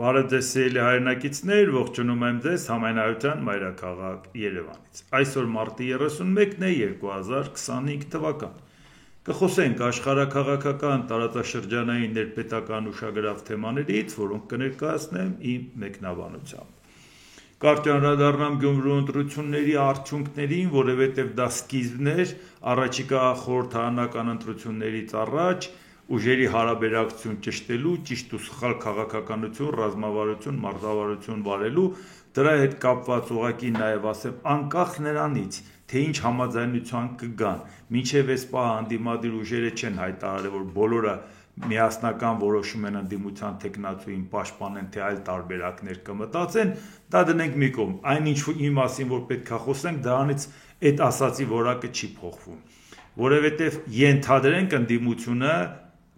Բարև ձեզ սիրելի հայրենակիցներ, ողջունում եմ ձեզ համայնայության մայրաքաղաք Երևանից։ Այսօր մարտի 31-ն է 2025 թվական։ Կխոսենք աշխարհաքաղաքական տարածաշրջանային ներպետական ուշագրավ թեմաներից, որոնք կներկայացնեմ իմ մեկնաբանությամբ։ Կարճ անդրադառնամ Գյումրու ընտրությունների արդյունքներին, որովհետև դա սկիզբն էր առաջիկա խորհրդարանական ընտրություններից առաջ ուժերի հարաբերակցություն ճշտելու, ճիշտ ու սխալ քաղաքականություն, ռազմավարություն, մարտավարություն վարելու, դրա հետ կապված ուղղակի նաև ասեմ, անկախ նրանից, թե ինչ համաձայնության կգան, մինչև այս պահը ընդդիմադիր ուժերը չեն հայտարարել, որ բոլորը միասնական որոշում են ընդդիմության թեկնածուին պաշտպանեն, թե այլ տարբերակներ կմտածեն, դա դնենք մի կողմ, այնինչ մասին, որ պետք է խոսենք, դրանից այդ ասացի որակը չի փոխվում, որովհետև ենթադրենք ընդդիմությունը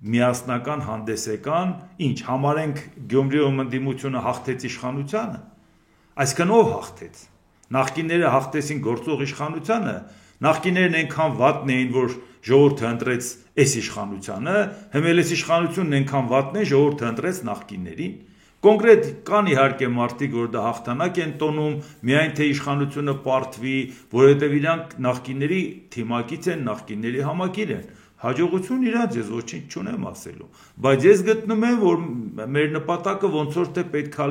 միասնական հանդես եկան, ինչ համարենք Գյումրիում ընդդիմությունը հաղթեց իշխանությանը, այսինքն ով հաղթեց, նախկինները հաղթեցին գործող իշխանությանը, նախկիներն այնքան վատն էին, որ ժողովուրդը ընտրեց այս իշխանությանը, հիմա այս իշխանությունն այնքան վատն է, ժողովուրդը ընտրեց նախկիններին, կոնկրետ կան իհարկե մարդիկ, որ դա հաղթանակ են տոնում, միայն թե իշխանությունը պարտվի, որովհետև իրանք նախկինների թիմակից են, նախկինների համակիր են, հաջողություն իրանց, ես ոչինչ չունեմ ասելու, բայց ես գտնում եմ, որ մեր նպատակը ոնց որ թե պետքա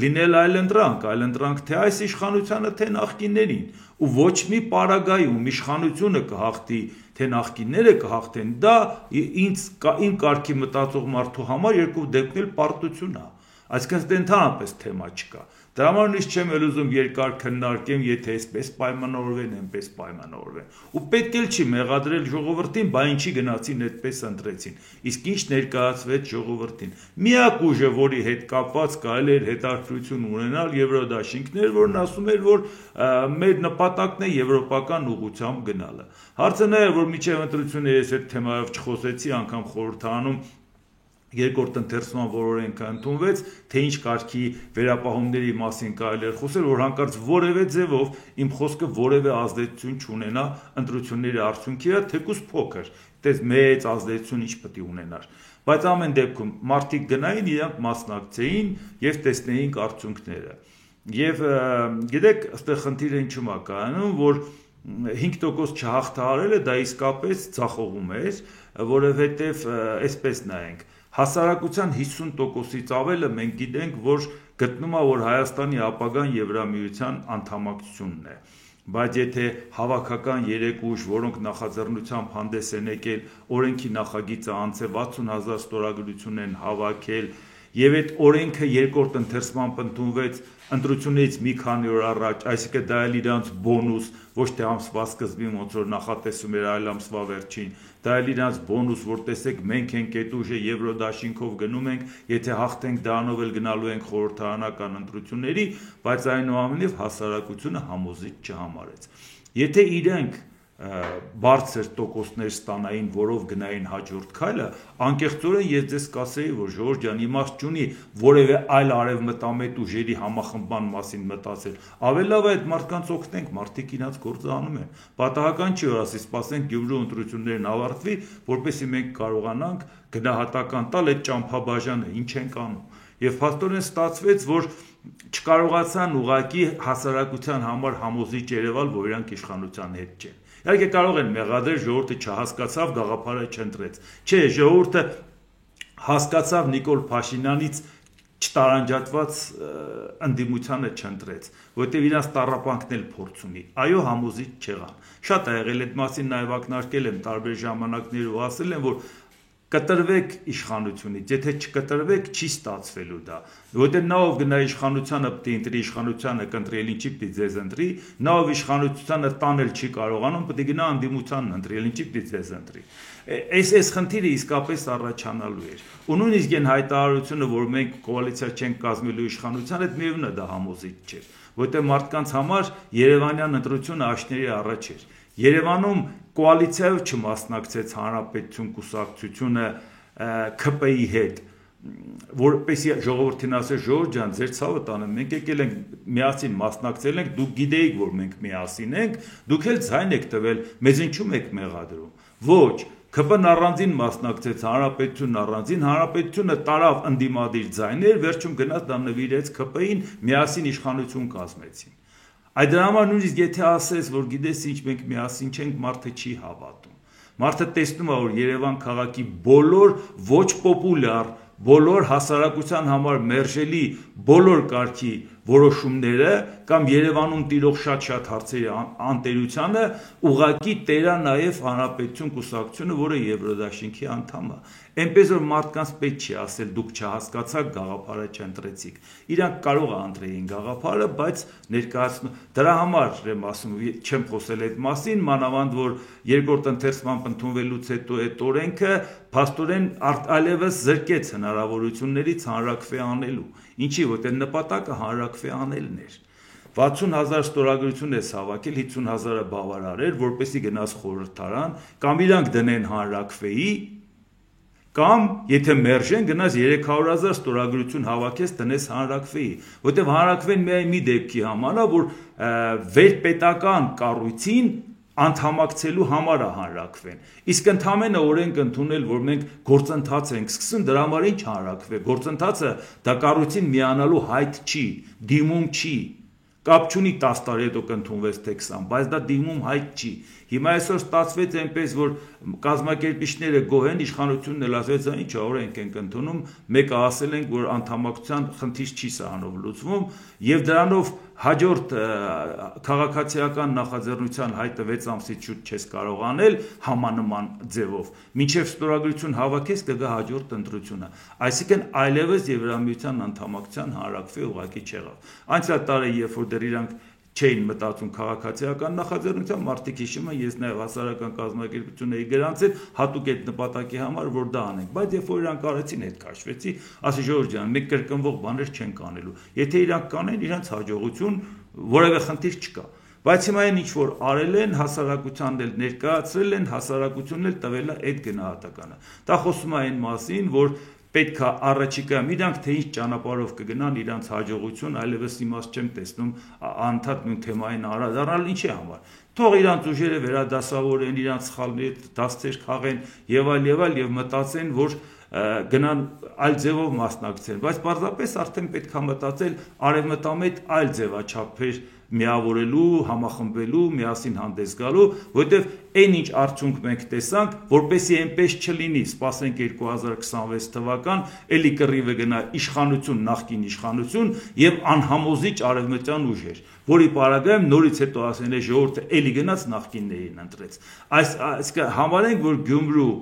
լինել այլընտրանք թե այս իշխանությանը, թե նախկիններին, ու ոչ մի պարագայում իշխանությունը կհաղթի, թե նախկինները կհաղթեն, դա իմ կարգի մտածող մարդու համար երկու դեպքն էլ պարտություն է, այսինքն դա ընդհանրապես թեմա չկա, դրա համար նույնիսկ չեմ էլ ուզում երկար քննարկեմ, եթե այսպես պայմանավորվեն, այնպես պայմանավորվեն, ու պետք էլ չի մեղադրել ժողովրդին, բա ինչի գնացին այդպես ընտրեցին, իսկ ինչ ներկայացվեց ժողովրդին, միակ ուժը, որի հետ կապված կարելի էր հետաքրքրություն ունենալ Եվրոդաշինքն էր, որն ասում էր, որ մեր նպատակն է եվրոպական ուղղությամբ գնալը, հարցը նա է, որ մինչև ընտրությունները ես այդ թեմայով չխոսեցի, անգամ խորհրդարանում երկրորդ ընթերցման օրենքը ընդունվեց, թե ինչ կարգի վերապահումների մասին կարելի էր խոսել, որ հանկարծ որևէ ձևով իմ խոսքը որևէ ազդեցություն չունենա ընտրությունների արդյունքի վրա, թեկուզ փոքր, դες մեծ ազդեցություն ինչ պետք է ունենար, բայց ամեն դեպքում մարդիկ գնային, իրանք մասնակցեին եւ տեսնեին արդյունքները։ Եվ գիտեք, այստեղ խնդիրը ինչու՞մ է կայանում, որ 5% չհաղթահարելը դա իսկապես ցախողում էր, որովհետեւ այսպես նայենք Հասարակության 50%-ից ավելը մենք գիտենք, որ գտնում է, որ Հայաստանի ապագան Եվրամիության անդամակցությունն է, բայց եթե հավաքական 3 ուժ, որոնք նախաձեռնությամբ հանդես են եկել, օրենքի նախագիծը անցել 60,000 ստորագրություն են հավաքել, եւ այդ օրենքը երկրորդ ընթերցմամբ ընդունվեց ընտրությունից մի քանի օր առաջ, այսինքն դա էլ իրանց բոնուս, ոչ թե ամսվա սկզբին ոնց որ նախատեսում էր այլ ամսվա վերջին, դա էլ իրանց բոնուս, որ տեսեք մենք ենք այդ ուժը Եվրոդաշինքով գնում ենք, եթե հաղթենք դրանով էլ գնալու ենք խորհրդարանական ընտրությունների, բայց այնուամենայնիվ հասարակությունը համոզիչ չհամարեց։ Եթե իրենք բարձր տոկոսներ ստանային, որով գնային հաջորդ քայլը, անկեղծորեն ես ձեզ կասեի, որ Ժորժ ջան, իմաստ չունի որևէ այլ արևմտամետ ուժերի համախմբման մասին մտածել։ Ավելի լավ է այդ մարդկանց օգնենք, մարդիկ իրաց գործը անում են։ Պատահական չի, որ ասի սպասենք Գյումրու ընտրություններն ավարտվի, որպեսզի մենք կարողանանք գնահատական տալ այդ ճամփաբաժանը, ինչ ենք անում։ Եվ փաստորեն ստացվեց, որ չկարողացան ուղղակի հասարակության համար համոզիչ երևալ, որ իրանք իշխանության հետ չեն։ Իհարկե կարող են մեղադրել ժողովուրդը չհասկացավ, գաղափարը չընտրեց։ Չէ, ժողովուրդը հասկացավ Նիկոլ Փաշինյանից չտարանջատված ընդդիմությանը չընտրեց, որովհետև իրանց տառապանքն էլ փորձ ունի։ Այո, համոզիչ չեղան։ Շատ ա եղել այդ մասին նաև ակնարկել եմ տարբեր ժամանակներ ու ասել եմ, որ կտրվեք իշխանությունից, եթե չկտրվեք, չի ստացվելու դա, որովհետև նա ով գնա իշխանությանը պետք է ընտրի, իշխանությանը կընտրի, ինչի պետք է ձեզ ընտրի, նա ով իշխանությանը տանել չի կարողանում, պետք է գնա ընդդիմությանն ընտրի, ինչի պետք է ձեզ ընտրի։ Այս խնդիրը իսկապես առաջանալու էր։ Ու նույնիսկ այն հայտարարությունը, որ մենք կոալիցիա չենք կազմելու իշխանության հետ, միևնույն է դա համոզիչ չէ, որովհետև մարդկանց համար Երևանյան ընտրությունը աշների առաջ էր։ Երևանում կոալիցիայով չմասնակցեց Հանրապետություն կուսակցությունը ՔՊ-ի հետ, որպեսզի ժողովրդին ասել Ժորժ ջան, ձեր ցավը տանեմ, մենք եկել ենք միասին մասնակցել ենք, դուք գիտեիք, որ մենք միասին ենք, դուք էլ ձայն եք տվել, մեզ ինչու՞մ եք մեղադրում։ Ոչ, ԿՊ-ն առանձին մասնակցեց, հանրապետությունն առանձին, հանրապետությունը տարավ ընդդիմադիր ձայներ, վերջում գնաց դա նվիրեց ԿՊ-ին, միասին իշխանություն կազմեցին։ Այդ դրա համար նույնիսկ եթե ասես, որ գիտես ինչ, մենք միասին չենք, մարդը չի հավատում։ Մարդը տեսնում է, որ Երևան քաղաքի բոլոր ոչ պոպուլյար, բոլոր հասարակության համար մերժելի բոլոր կարգի որոշումները կամ Երևանում տիրող շատ հարցերի անտերությանը ուղղակի տերա նաև Հանրապետություն կուսակցությունը, որը Եվրոդաշինքի անդամ է։ Էնպես որ մարդկանց պետք չի ասել դուք չհասկացաք, գաղափարը չընտրեցիք։ Իրանք կարող է ընտրեին գաղափարը, բայց ներկայացնում դրա համար եմ ասում, չեմ խոսել այդ մասին, մանավանդ որ երկրորդ ընթերցման ընդունվելուց հետո այդ օրենքը փաստորեն այլևս զրկեց հնարավորություններից հանրակրվե անելու։ Ինչի, որտեղ նպատակը հանրակրվե անելն էր։ 60,000 ստորագրություն է հավաքել, 50,000-ը բավարար էր, որպեսզի գնաց խորհրդարան, կամ իրանք դնեն հանրակրվեի, կամ եթե մերժեն գնաց 300,000 ստորագրություն հավաքես տնես հանրակրվեի, որտեղ հանրակրվեն միայն մի դեպքի համար է, որ վերպետական կառույցին անդամակցելու համար է հանրակրվեն։ Իսկ ընդամենը օրենք ընդունել, որ մենք գործընթաց ենք սկսում, դրա համար ինչ հանրակրվե։ Գործընթացը դա կառույցին միանալու հայտ չի, դիմում չի։ Կապ չունի 10 տարի հետո կընդունվեց թե 20, բայց դա դիմում հայտ չի։ Հիմա այսօր ստացվեց այնպես, որ կազմակերպիչները գոհ են, իշխանությունն էլ ասեց, ինչ օրենք ենք ընդունում, մեկը ասել ենք, որ անդամակցության խնդիր չի սրանով լուծվում, եւ դրանով հաջորդ քաղաքացիական նախաձեռնության հայտը 6 ամսից շուտ չես կարող անել համանման ձևով։ Մինչև ստորագրություն հավաքես կգա հաջորդ ընտրությունը։ Այսինքն այլևս Եվրամիության անդամակցության հանրակրվե ուղղակի չեղավ։ Անցյալ տարի, երբ որ դեռ իրանք չէին մտածում քաղաքացիական նախաձեռնության, մարդիկ հիշում են, ես նաև հասարակական կազմակերպություն էի գրանցել հատուկ այդ նպատակի համար, որ դա անենք, բայց երբ որ իրանք արեցին, այդ քաշվեցի, ասի Ժորժ ջան, մենք կրկնվող բաներ չենք անելու։ Եթե իրանք կանեն, իրանց հաջողություն, որևէ խնդիր չկա։ Բայց հիմա այն ինչ որ արել են, հասարակությանն էլ ներկայացրել են, հասարակությունն էլ տվել է այդ գնահատականը։ Դա խոսում է այն մասին, որ պետք է առաջիկայում իրանք թե ինչ ճանապարհով կգնան իրանց հաջողություն, այլևս իմաստ չեմ տեսնում անդադ նույն թեմային անդրադառնալ ինչի համար։ Թող իրանց ուժերը վերադասավորեն, իրանց սխալներ դասեր քաղեն եւ այլ եւ մտածեն, որ գնան այլ ձևով մասնակցեն, բայց պարզապես արդեն պետք է մտածել արևմտամետ այլ ձևաչափեր միավորելու, համախմբելու, միասին հանդես գալու, որտեղ այն ինչ արդյունք մենք տեսանք, որպեսզի այնպես չլինի, սպասենք 2026 թվական, էլի կռիվը գնա իշխանություն, նախկին իշխանություն եւ անհամոզիչ արևմտյան ուժեր, որի պարագայում նորից հետո ասեն է ժողովուրդը էլի գնաց նախկիններին ընտրեց։ Այս համարենք, որ Գյումրու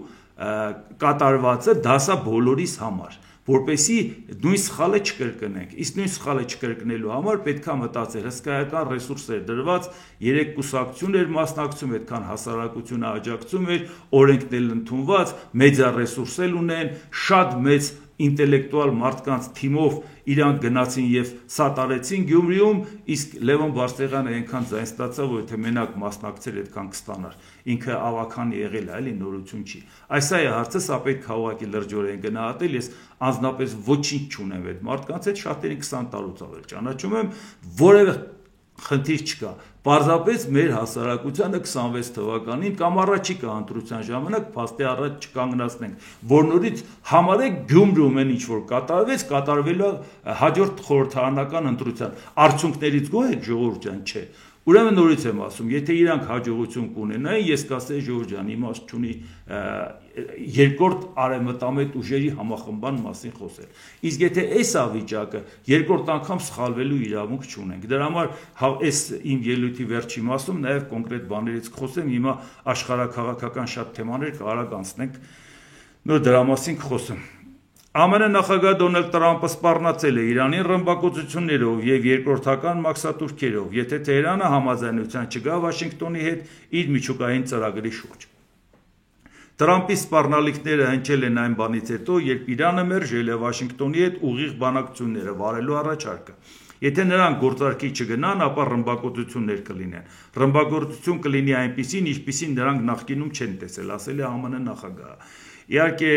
կատարվածը դասա բոլորիս համար, որպեսի նույն սխալը չկրկնենք, իսկ նույն սխալը չկրկնելու համար պետք է մտածել հսկայական ռեսուրսեր դրված, 3 կուսակցություն էր մասնակցում, այդքան հասարակությունը աջակցում էր, օրենքն էլ ընդունված, մեդիա ռեսուրս էլ ունեն, շատ մեծ ինտելեկտուալ մարդկանց թիմով իրանք գնացին եւ սատարեցին Գյումրիում, իսկ Լևոն Բարսեղյանը այնքան ձայն ստացավ, որ եթե մենակ մասնակցել այդքան կստանար։ Ինքը ավական եղել է, էլի նորություն չի։ Այս է հարցը, սա պետք է ուղղակի լրջորեն գնահատել, ես անձնապես ոչինչ չունեմ այդ մարդկանց հետ, շատերին 20 տարուց ավել ճանաչում եմ, որևէ խնդիր չկա։ Պարզապես մեր հասարակությանը 26 թվականին կամ առաջիկա ընտրության ժամանակ փաստի առաջ չկանգնացնենք, որ նորից համարեք Գյումրիում են ինչ որ կատարվեց, կատարվելու հաջորդ խորհրդարանական ընտրության արդյունքներից գոհ եք ժողովուրդ ջան, չէ։ Ուրեմն նորից եմ ասում, եթե իրանք հաջողություն կունենային, ես կասեի Ժորժ ջան, իմաստ չունի երկրորդ արևմտամետ ուժերի համախմբան մասին խոսել։ Իսկ եթե այս է վիճակը, երկրորդ անգամ սխալվելու իրավունք չունենք։ Դրա համար այս իմ ելույթի վերջի մասում նաև կոնկրետ բաներից կխոսեմ, հիմա աշխարհաքաղաքական շատ թեմաներ կարակ անցնենք, նոր դրա մասին կխոսեմ։ ԱՄՆ նախագահ Դոնալդ Տրամպը սպառնացել է Իրանին ռմբակոծություններով եւ երկրորդական մաքսատուրքերով, եթե Թեհրանը համաձայնության չգա Վաշինգտոնի հետ իր միջուկային ծրագրի շուրջ։ Տրամպի սպառնալիքները հնչել են այն բանից հետո, երբ Իրանը մերժել է Վաշինգտոնի հետ ուղիղ բանակցությունները վարելու առաջարկը։ Եթե նրանք գործարքի չգնան, ապա ռմբակոծություններ կլինեն։ Ռմբակոծություն կլինի այնպիսին, ինչպիսին նրանք նախկինում չեն տեսել, ասել է ԱՄՆ նախագահը։ Իհարկե,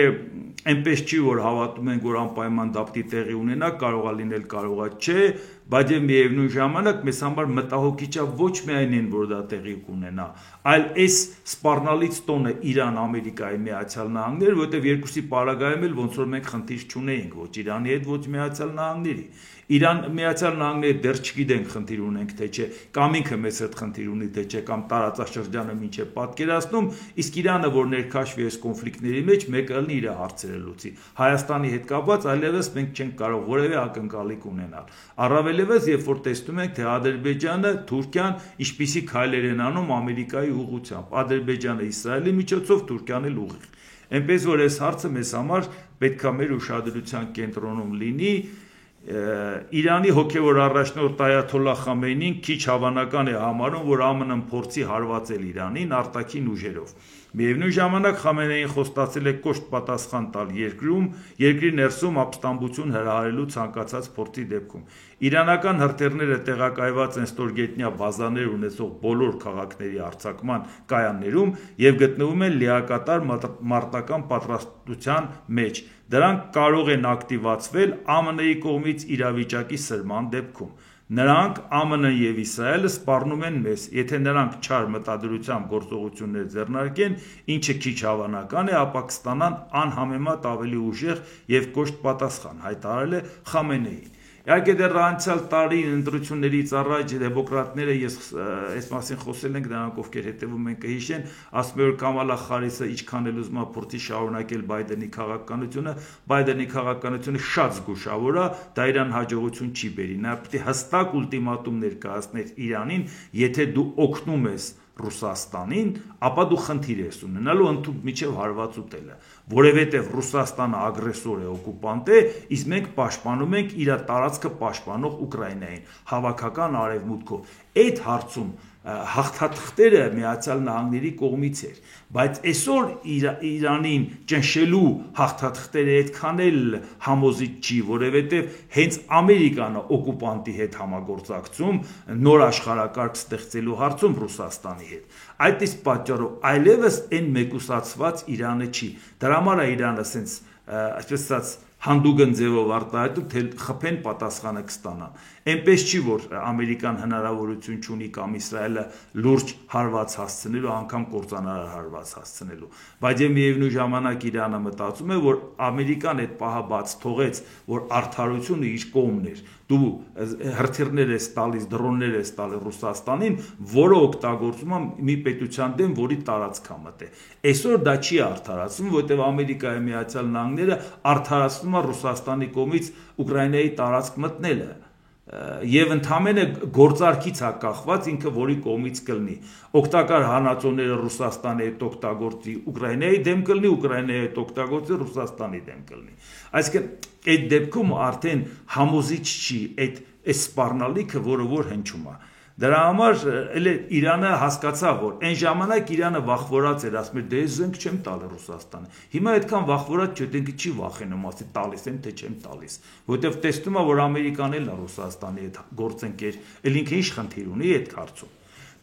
այնպես չի, որ հավատում ենք, որ անպայման դապտի տեղի ունենա, կարող է լինել, կարող է չէ, բայց եւ միևնույն ժամանակ մեզ համար մտահոգիչ է ոչ միայն այն, որ դա տեղի կունենա, այլ այս սպառնալից տոնը Իրան, Ամերիկայի Միացյալ Նահանգներ, որտեղ երկուսի պարագայում էլ ոնց որ մենք խնդիր չունեինք ոչ Իրանի հետ, ոչ Միացյալ Նահանգների։ Իրան Միացյալ Նահանգները դեռ չգիտենք խնդիր ունենք թե չէ, կամ ինքը մեծ հետ խնդիր ունի թե չէ, կամ տարածաշրջանը ինչ է պատկերացնում, իսկ Իրանը որ ներքաշվի այս կոնֆլիկտների մեջ, մեկը ըլնի իր հարցերը լուծի։ Հայաստանի հետ կապված այլևս մենք չենք կարող որևէ ակնկալիք ունենալ։ Առավելևս, երբ որ տեսնում ենք, թե Ադրբեջանը, Թուրքիան ինչպիսի քայլեր են անում Ամերիկայի ուղղությամբ, Ադրբեջանը Իսրայելի միջոցով, Թուրքիան էլ ուղիղ։ Այնպես որ այս հարցը մեզ համար պետք է մեր ուշադրության կենտրոնում լինի։ Իրանի հոգևոր առաջնորդ Այաթոլլահ Խամեյնին քիչ հավանական է համարում, որ ԱՄՆ-ն փորձի հարվածել Իրանին արտաքին ուժերով։ Միևնույն ժամանակ Խամենեին խոստացել է կոշտ պատասխան տալ երկրի ներսում ապստամբություն հրահարելու ցանկացած փորձի դեպքում։ Իրանական հրթիռները տեղակայված են ստորգետնյա բազաներ ունեցող բոլոր քաղաքների արձակման կայաններում եւ գտնվում են լիակատար մարտական պատրաստության մեջ։ Դրանք կարող են ակտիվացվել ԱՄՆ-ի կողմից իրավիճակի սրման դեպքում։ Նրանք ԱՄՆ-ն եւ Իսրայելը սպառնում են մեզ, եթե նրանք չար մտադրությամբ գործողություններ ձեռնարկեն, ինչը քիչ հավանական է, ապա կստանան անհամեմատ ավելի ուժեղ եւ կոշտ պատասխան, հայտարարել է Խամենեին։ Իհարկե դեռ անցյալ տարի ընտրություններից առաջ դեմոկրատները, ես այս մասին խոսել ենք, նրանք ովքեր հետևում են կհիշեն, ասում են որ Կամալա Հարիսը ինչքան էլ ուզում է փորձի շարունակել Բայդենի քաղաքականությունը շատ զգուշավոր է, դա իրան հաջողություն չի բերի։ Նա պետք է հստակ ուլտիմատում ներկայացներ Իրանին, եթե դու օգնում ես Ռուսաստանին, ապա դու խնդիր ես ունենալու ընդհանուր միջև հարված ուտելը, որովհետև Ռուսաստանը ագրեսոր է, օկուպանտ է, իսկ մենք պաշտպանում ենք իր տարածքը պաշտպանող Ուկրաինային, հավաքական արևմուտքով։ Այդ հարցում հաղթաթղթերը Միացյալ Նահանգների կողմից էր, բայց այսօր Իրանին ճնշելու հաղթաթղթերը այդքան էլ համոզիչ չի, որովհետև հենց Ամերիկան է օկուպանտի հետ համագործակցում նոր աշխարհակարգ ստեղծելու հարցում Ռուսաստանի հետ։ Այդ իսկ պատճառով այլևս այն մեկուսացված Իրանը չի։ Դրա համար է Իրանը ասենց այսպես ասած հանդուգն ձևով արտահայտում, թե խփեն պատասխանը կստանան։ Այնպես չի, որ Ամերիկան հնարավորություն չունի կամ Իսրայելը լուրջ հարված հասցնելու, անգամ կործանարար հարված հասցնելու։ Բայց եւ միևնույն ժամանակ Իրանը մտածում է, որ Ամերիկան այդ պահը բաց թողեց, որ արդարությունը իր կողմն էր։ Դու հրթիռներ ես տալիս, դրոններ ես տալիս Ռուսաստանին, որը օգտագործում է մի պետության դեմ, որի տարածքա մտե։ Այսօր դա չի արդարացվում, որտեղ Ամերիկայի Միացյալ Նահանգները արդարացնում է Ռուսաստանի կողմից Ուկրաինայի տարածք մտնելը եւ ընդամենը գործարքից է կախված ինքը որի կողմից կլինի։ Օգտակար հանածոները Ռուսաստանի հետ օգտագործի Ուկրաինայի դեմ կլինի, Ուկրաինայի հետ օգտագործի Ռուսաստանի դեմ կլինի։ Այսինքն այդ դեպքում արդեն համոզիչ չի այդ սպառնալիքը, որը որ հնչում է։ Դրա համար էլ Իրանը հասկացավ, որ այն ժամանակ Իրանը վախվորած էր, ասում էր դե զենք չեմ տալի Ռուսաստանը։ Հիմա այդքան վախվորած չէ, դենքը չի վախենում, ասի տալիս եմ, թե չեմ տալիս, որովհետև տեսնում է, որ Ամերիկան էլ է Ռուսաստանի հետ գործընկեր, էլ ինքը ինչ խնդիր ունի այդ հարցում։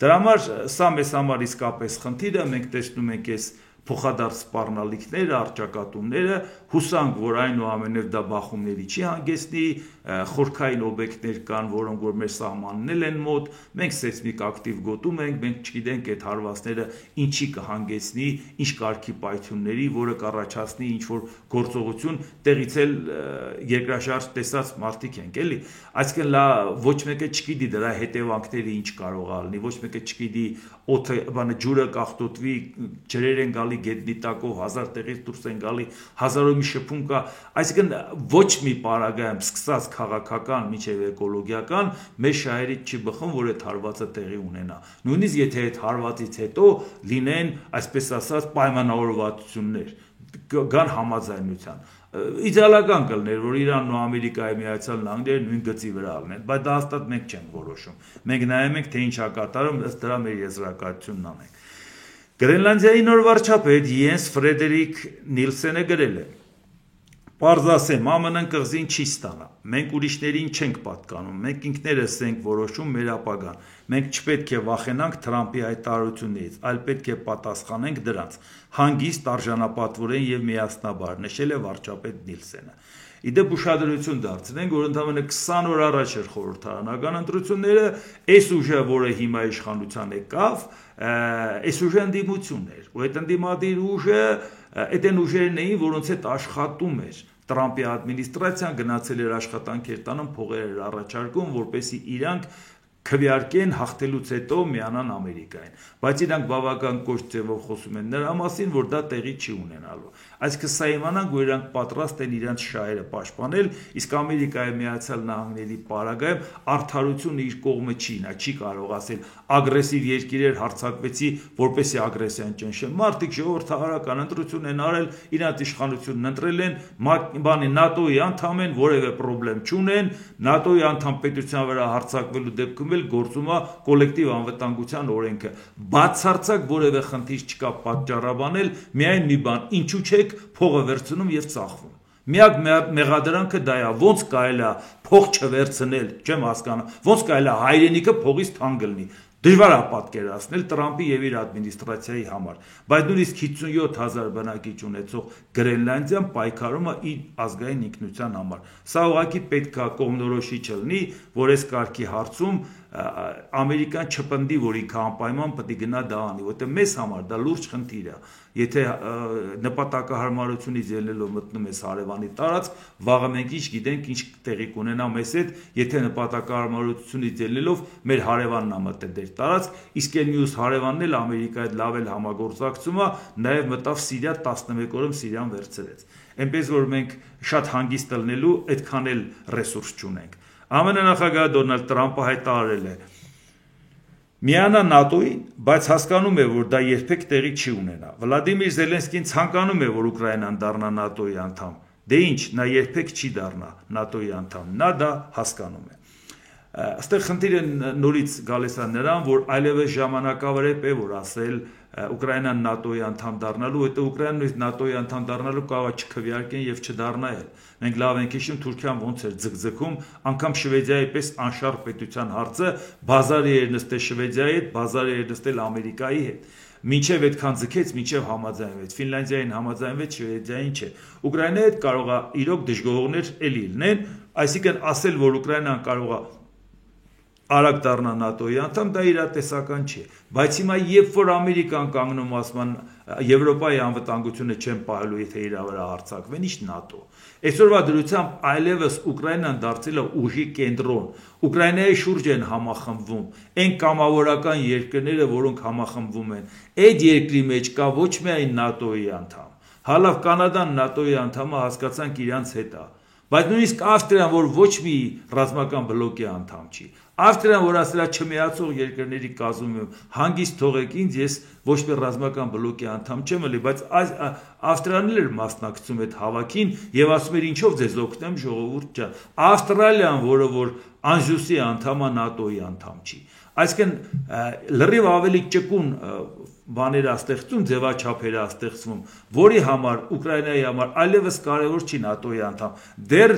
Դրա համար սա մեզ համար իսկապես խնդիր է, մենք տեսնում ենք այս փոխադարձ սպառնալիքները, առճակատումները, հուսանք, որ այնուամենայնիվ դա բախումների չի հանգեցնի, խորքային օբյեկտներ կան, որոնք որ մեր սահմանն են մոտ, մենք սեյսմիկ ակտիվ գոտում ենք, մենք չգիտենք այդ հարվածները ինչի կհանգեցնի, ինչ կարգի պայթյունների, որը կառաջացնի ինչ-որ գործողություն, տեղից էլ երկրաշարժ տեսած մարդիկ ենք, էլի։ Այսինքն ոչ մեկը չգիտի դրա հետևանքները ինչ կարող է լինի, ոչ մեկը չգիտի օդը, ջուրը կախտոտվի, ջրեր են գալի գետնի տակով, 1000 տեղից դուրս են գալի, հազարով մի շփում կա, այսինքն ոչ մի պարագայում սկսած քաղաքական միջև էկոլոգիական մեր շահերից չի բխում, որ այդ հարվածը տեղի ունենա։ Նույնիսկ եթե այդ հարվածից հետո լինեն, այսպես ասած, պայմանավորվածություններ, կան համաձայնության։ Իդեալական կլներ, որ Իրանն ու Ամերիկայի Միացյալ Նահանգները նույն գծի վրա լինեն, բայց դա հաստատ մենք չենք որոշում։ Մենք նայում ենք, թե ինչ է կատարում, ըստ դրա մեր եզրակացությունն անենք։ Գրենլանդիայի նոր վարչապետ Յենս Ֆրեդերիկ Նիլսենը գրել է. Պարզ ասեմ, ԱՄՆ-ն կղզին չի ստանա, մենք ուրիշներին չենք պատկանում, մենք ինքներս ենք որոշում մեր ապագան, մենք չպետք է վախենանք Թրամփի հայտարարություններից, այլ պետք է պատասխանենք դրանց, հանգիստ, արժանապատվորեն եւ միասնաբար, նշել է վարչապետ Նիլսենը։ Իդեպ ուշադրություն դարձնենք, որ ընդամենը 20 օր առաջ էր խորհրդարանական ընտրությունները, այս ուժը, որը հիմա իշխանության եկավ, այս ուժը ընդդիմություն էր, ու այդ ընդդիմադիր ուժը այդ այն ուժերն էին, որոնց հետ աշխատում էր Տրամպի ադմինիստրացիան, գնացել էր աշխատանքեր տանում, փողեր էր առաջարկում, որպեսզի իրանք քվեարկեն հաղթելուց հետո միանան Ամերիկային, բայց իրանք բավական կոշտ ձևով խոսում են նրա մասին, որ դա տեղի չի ունենալու։ Այսինքն սա իմանանք, որ իրանք պատրաստ են իրանք շահերը պաշտպանել, իսկ Ամերիկայի Միացյալ Նահանգների պարագայում արդարությունը իր կողմը չի, նա չի կարող ասել ագրեսիվ երկիրեր հարձակվեցի, որպեսզի ագրեսիան ճնշեն։ Մարդիկ ժողովրդավարական ընտրություն են արել, իրանք իշխանությունն ընտրել են, ՆԱՏՕ-ի անդամ են, որևէ խնդրեմ չունեն, ՆԱՏՕ-ի անդամ պետության վրա հարձակվելու դեպքում գործում է կոլեկտիվ անվտանգության օրենքը, բացարձակ որևէ խնդիր չկա պատճառաբանել, միայն մի բան, ինչու չեք փողը վերցնում եւ ծախվում։ Միակ մեղադրանքը դա է, ոնց կարելի է փող չվերցնել, չեմ հասկանում, ոնց կարելի է հայրենիքը փողից թանկ լինի։ Դժվար է պատկերացնել Տրամպի եւ իր ադմինիստրացիայի համար, բայց նույնիսկ 57,000 բնակիչ ունեցող Գրենլանդիան պայքարում է իր ազգային ինքնության համար։ Սա ուղղակի պետք է կողմնորոշիչ լինի, որ այս կարգի հարցում Ամերիկան չպնդի, որ ինքը անպայման պետք է գնա դա անի, որտեղ մեզ համար դա լուրջ խնդիր է։ Եթե նպատակահարմարությունից ելնելով մտնում ես հարևանի տարածք, վաղը մենք ինչ գիտենք, ինչ տեղի կունենա մեզ հետ, եթե նպատակահարմարությունից ելնելով մեր հարևանն է մտել դեր տարածք, իսկ էլ մյուս հարևանն էլ Ամերիկայի հետ լավ էլ համագործակցում է, նաև մտավ Սիրիա 11 օրում Սիրիան վերցրեց։ Այնպես որ մենք շատ հանգիստ լինելու այդքան էլ ռեսուրս չունենք։ ԱՄՆ նախագահ Դոնալդ Տրամպը հայտարարել է. Միանա ՆԱՏՕ-ին, բայց հասկանում է, որ դա երբեք տեղի չի ունենա։ Վլադիմիր Զելենսկին ցանկանում է, որ Ուկրաինան դառնա ՆԱՏՕ-ի անդամ։ Դե ինչ, նա երբեք չի դառնա ՆԱՏՕ-ի անդամ։ Նա դա հասկանում է։ Այստեղ խնդիրը նորից գալիս է նրան, որ այլևս ժամանակավրեպ է, որ ասել Ուկրաինան ՆԱՏՕ-ի անդամ դառնալու, հետո Ուկրաինան նույնիսկ ՆԱՏՕ-ի անդամ դառնալու կարող է չքվեարկեն եւ չդառնա էլ։ Մենք լավ ենք հիշում Թուրքիան ոնց էր ձգձգում, անգամ Շվեդիայի պես անշարժ պետության հարցը բազարի էր նստել Շվեդիայի հետ, բազարի էր նստել Ամերիկայի հետ։ Մինչև այդքան ձգեց, մինչև համաձայնվեց, Ֆինլանդիային համաձայնվեց, Շվեդիային չէ։ Ուկրաինայի հետ կարող է իրոք դժգոհողներ էլի լինեն, այսինքն ասել, որ Ուկրաինան կարող է արագ դառնա ՆԱՏՕ-ի անդամ, դա իրատեսական չէ, բայց հիմա երբ որ Ամերիկան կանգնում ասման Եվրոպայի անվտանգությունը չեն պահելու, եթե իր վրա հարձակվեն, ինչ ՆԱՏՕ։ Այսօրվա դրությամբ այլևս Ուկրաինան դարձել է ուժի կենտրոն։ Ուկրաինայի շուրջ են համախմբվում այն կամավորական երկրները, որոնք համախմբվում են։ Այդ երկրի մեջ կա ոչ միայն ՆԱՏՕ-ի անդամ, հալավ Կանադան ՆԱՏՕ-ի անդամը հասկացանք իրանց հետ է, բայց նույնիսկ Ավստրիան, որ ոչ մի ռազմական բլոկի անդամ չի, Ավստրիան, որ ասել է չմիացող երկրների կազմում հանգիստ թողեք ինձ, ես ոչ մի ռազմական բլոկի անդամ չեմ ելի, բայց Ավստրիան էլ էր մասնակցում այդ հավաքին եւ ասում էր ինչով ձեզ օգնեմ ժողովուրդ ջան։ Ավստրալիան, որը որ Անժուսի անդամ է, ՆԱՏՕ-ի անդամ չի։ Այսինքն լրիվ ավելի ճկուն բաներ է ստեղծում, ձևաչափեր է ստեղծվում, որի համար Ուկրաինայի համար այլևս կարևոր չի ՆԱՏՕ-ի անդամ։ Դեռ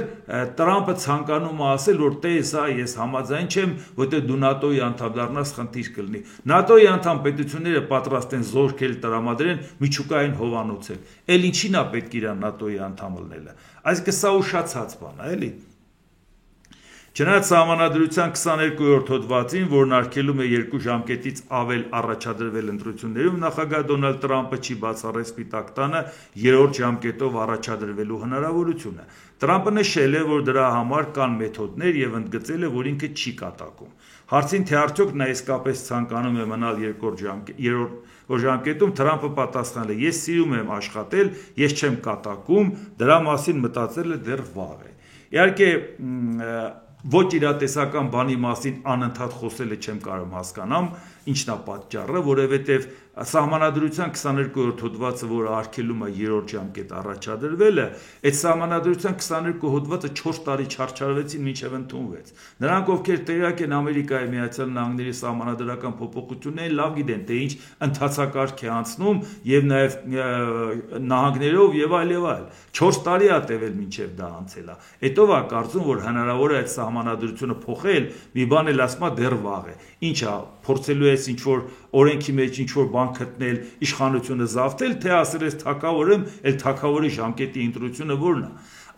Տրամպը ցանկանում է ասել, որ տես, ես համաձայն չեմ, որտեղ դու ՆԱՏՕ-ի անդամ դառնաս, խնդիր կլինի։ ՆԱՏՕ-ի անդամ պետությունները պատրաստ են զորքեր տրամադրեն միջուկային հովանոցել։ Էլ ինչին է պետք իրան ՆԱՏՕ-ի անդամ լինելը։ Այսինքն սա ուշացած բան է, էլի։ Չնայած Սահմանադրության 22-րդ հոդվածին, որն արգելում է 2 ժամկետից ավել առաջադրվել ընտրություններում, նախագահ Դոնալդ Տրամպը չի բացառել Սպիտակ տանը 3-րդ ժամկետով առաջադրվելու հնարավորությունը։ Տրամպը նշել է, որ դրա համար կան մեթոդներ եւ ընդգծել է, որ ինքը չի կատակում։ Հարցին թե արդյոք նա իսկապես ցանկանում է մնալ 3-րդ ժամկետում, Տրամպը պատասխանել է. Ես սիրում եմ աշխատել, ես չեմ կատակում, դրա մասին մտածելը դեռ վաղ է։ Իհարկե ոչ իրատեսական բանի մասին անընդհատ խոսելը չեմ կարող հասկանամ, ինչն է պատճառը, որովհետև Սահմանադրության 22-րդ հոդվածը, որը արգելում է 3-րդ ժամկետ առաջադրվելը, այդ Սահմանադրության 22 հոդվածը 4 տարի չարչարվեցին, մինչև ընդունվեց։ Նրանք, ովքեր տեղյակ են Ամերիկայի Միացյալ Նահանգների սահմանադրական փոփոխություններին, լավ գիտեն, թե ինչ ընթացակարգ է անցնում եւ նաեւ նահանգներով եւ այլ եւ այլ։ 4 տարի է տևել, մինչև դա անցել է։ Հետո է կարծում, որ հնարավոր է այդ սահմանադրությունը փոխել, մի բան էլ ասма դեռ վաղ է։ Ինչ է, փորձելու ես ինչ որ օրենքի մեջ ինչ որ բան գտնել, իշխանությունը զավթել, թե ասել ես թակավորեմ, այլ թակավորի ժամկետի ընտրությունը որն է։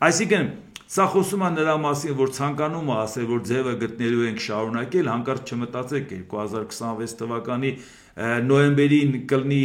Այսինքն Սա խոսում է նրա մասին, որ ցանկանում է ասել, որ ձևը գտնելու ենք շարունակել, հանկարծ չմտածեք 2026 թվականի նոյեմբերին կլինի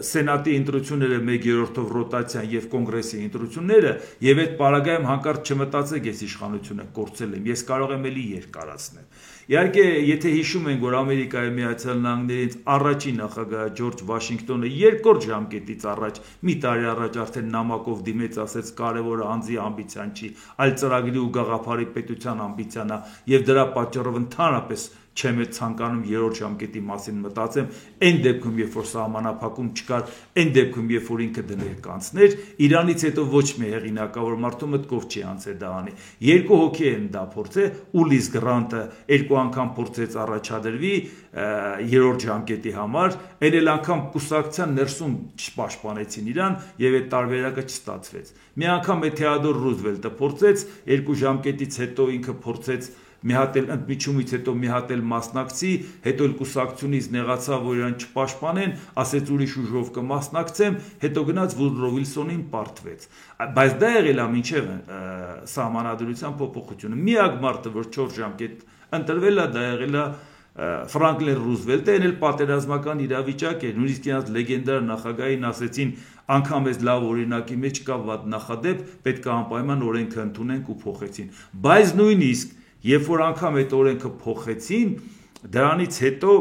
սենատի ընտրությունները 1/3 ռոտացիան եւ կոնգրեսի ընտրությունները եւ այդ պարագայում հանկարծ չմտածեք ես իշխանությունը կորցել եմ, ես կարող եմ էլի երկարացնել։ Իհարկե, եթե հիշում ենք, որ Ամերիկայի Միացյալ Նահանգներից առաջին նախագահ Ջորջ Վաշինգտոնը երկրորդ ժամկետից առաջ, մի տարի առաջ արդեն նամակով դիմեց, ասեց կարևորը անձի ամբիցիան չի, այլ ծրագրի ու գաղափարի պետության ամբիցիան է եւ դրա պատճառով ընդհանրապես չեմ ցանկանում երրորդ ժամկետի մասին մտածեմ, այն դեպքում, երբ որ սահմանափակում չկար, այն դեպքում, երբ որ ինքը դներ կանցներ, Իրանից հետո ոչ մի հեղինակավոր մարդու մտքով չի անցել դա անի։ Երկու հոգի են դա փորձել, Ուլիս Գրանտը երկու անգամ փորձեց առաջադրվի երրորդ ժամկետի համար, այն էլ անգամ կուսակցության ներսում չպաշտպանեցին իրան եւ այդ տարբերակը չստացվեց։ Մի անգամ է Թեոդոր Ռուզվելտը փորձեց, երկու ժամկետից հետո ինքը փորձեց մի հատ էլ ընդմիջումից հետո մի հատ էլ մասնակցի, հետո էլ կուսակցությունից նեղացավ, որ իրան չպաշտպանեն, ասեց ուրիշ ուժով կմասնակցեմ, հետո գնաց Վուդրո Վիլսոնին պարտվեց։ Բայց դա եղել է մինչև սահմանադրության փոփոխությունը։ Միակ մարդը, որ 4 ժամկետ ընտրվել է, դա եղել է Ֆրանկլին Ռուզվելտը, այն էլ պատերազմական իրավիճակ էր, նույնիսկ իրաց լեգենդար նախագահին ասեցին, անգամ այս լավ օրինակի մեջ կա վատ նախադեպ, պետք է անպայման օրենքը ընդունենք ու փոխեցին։ Բայց նույնիսկ երբ որ անգամ այդ օրենքը փոխեցին, դրանից հետո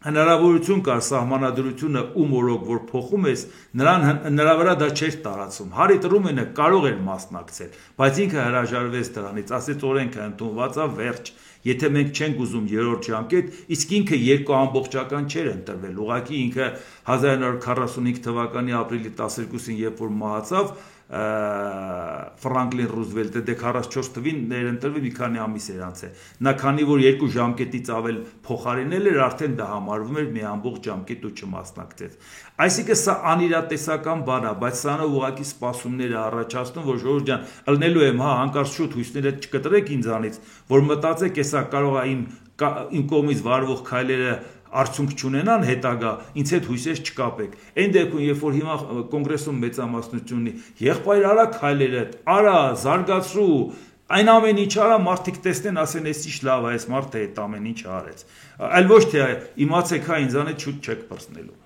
հնարավորություն կար սահմանադրությունը ում օրոք որ փոխում ես, նրա վրա դա չէր տարածում։ Հարի Տրումենը կարող էր մասնակցել, բայց ինքը հրաժարվեց դրանից, ասեց օրենքը ընդունված է, վերջ։ Եթե մենք չենք ուզում երրորդ ժամկետ, իսկ ինքը երկու ամբողջական չէր ընտրվել։ Ուղղակի ինքը 1945 թվականի ապրիլի 12-ին, երբ որ մահացավ, Ֆրանկլին Ռուզվելտը դե 44 թվին ներընտրվի մի քանի ամիս էր անցել։ Նա քանի որ երկու ժամկետից ավել փոխարինել էր, արդեն դա համարվում էր մի ամբողջ ժամկետ ու չմասնակցեց։ Այսինքն սա անիրատեսական բան է, բայց սրանով ուղղակի սպասումներ է առաջացնում, որ Ժորժ ջան, ըլնելու եմ, հա, հանկարծ շուտ հույսները չկտրեք ինձանից, որ մտածեք, հեսա կարող է իմ կողմից վարվող քայլերը արդյունք չունենան հետագա, ինձ հետ հույսեր չկապեք։ Այն դեպքում, երբ որ հիմա կոնգրեսում մեծամասնություն ունի, եղբայր արա քայլերդ, արա, զարգացրու, այն ամեն ինչ արա, մարդիկ տեսնեն, ասեն, էս ինչ լավ է, այս մարդը այդ ամեն ինչ արեց։ Այլ ոչ թե իմացեք, հա, ինձանից շուտ չեք պրծնելու։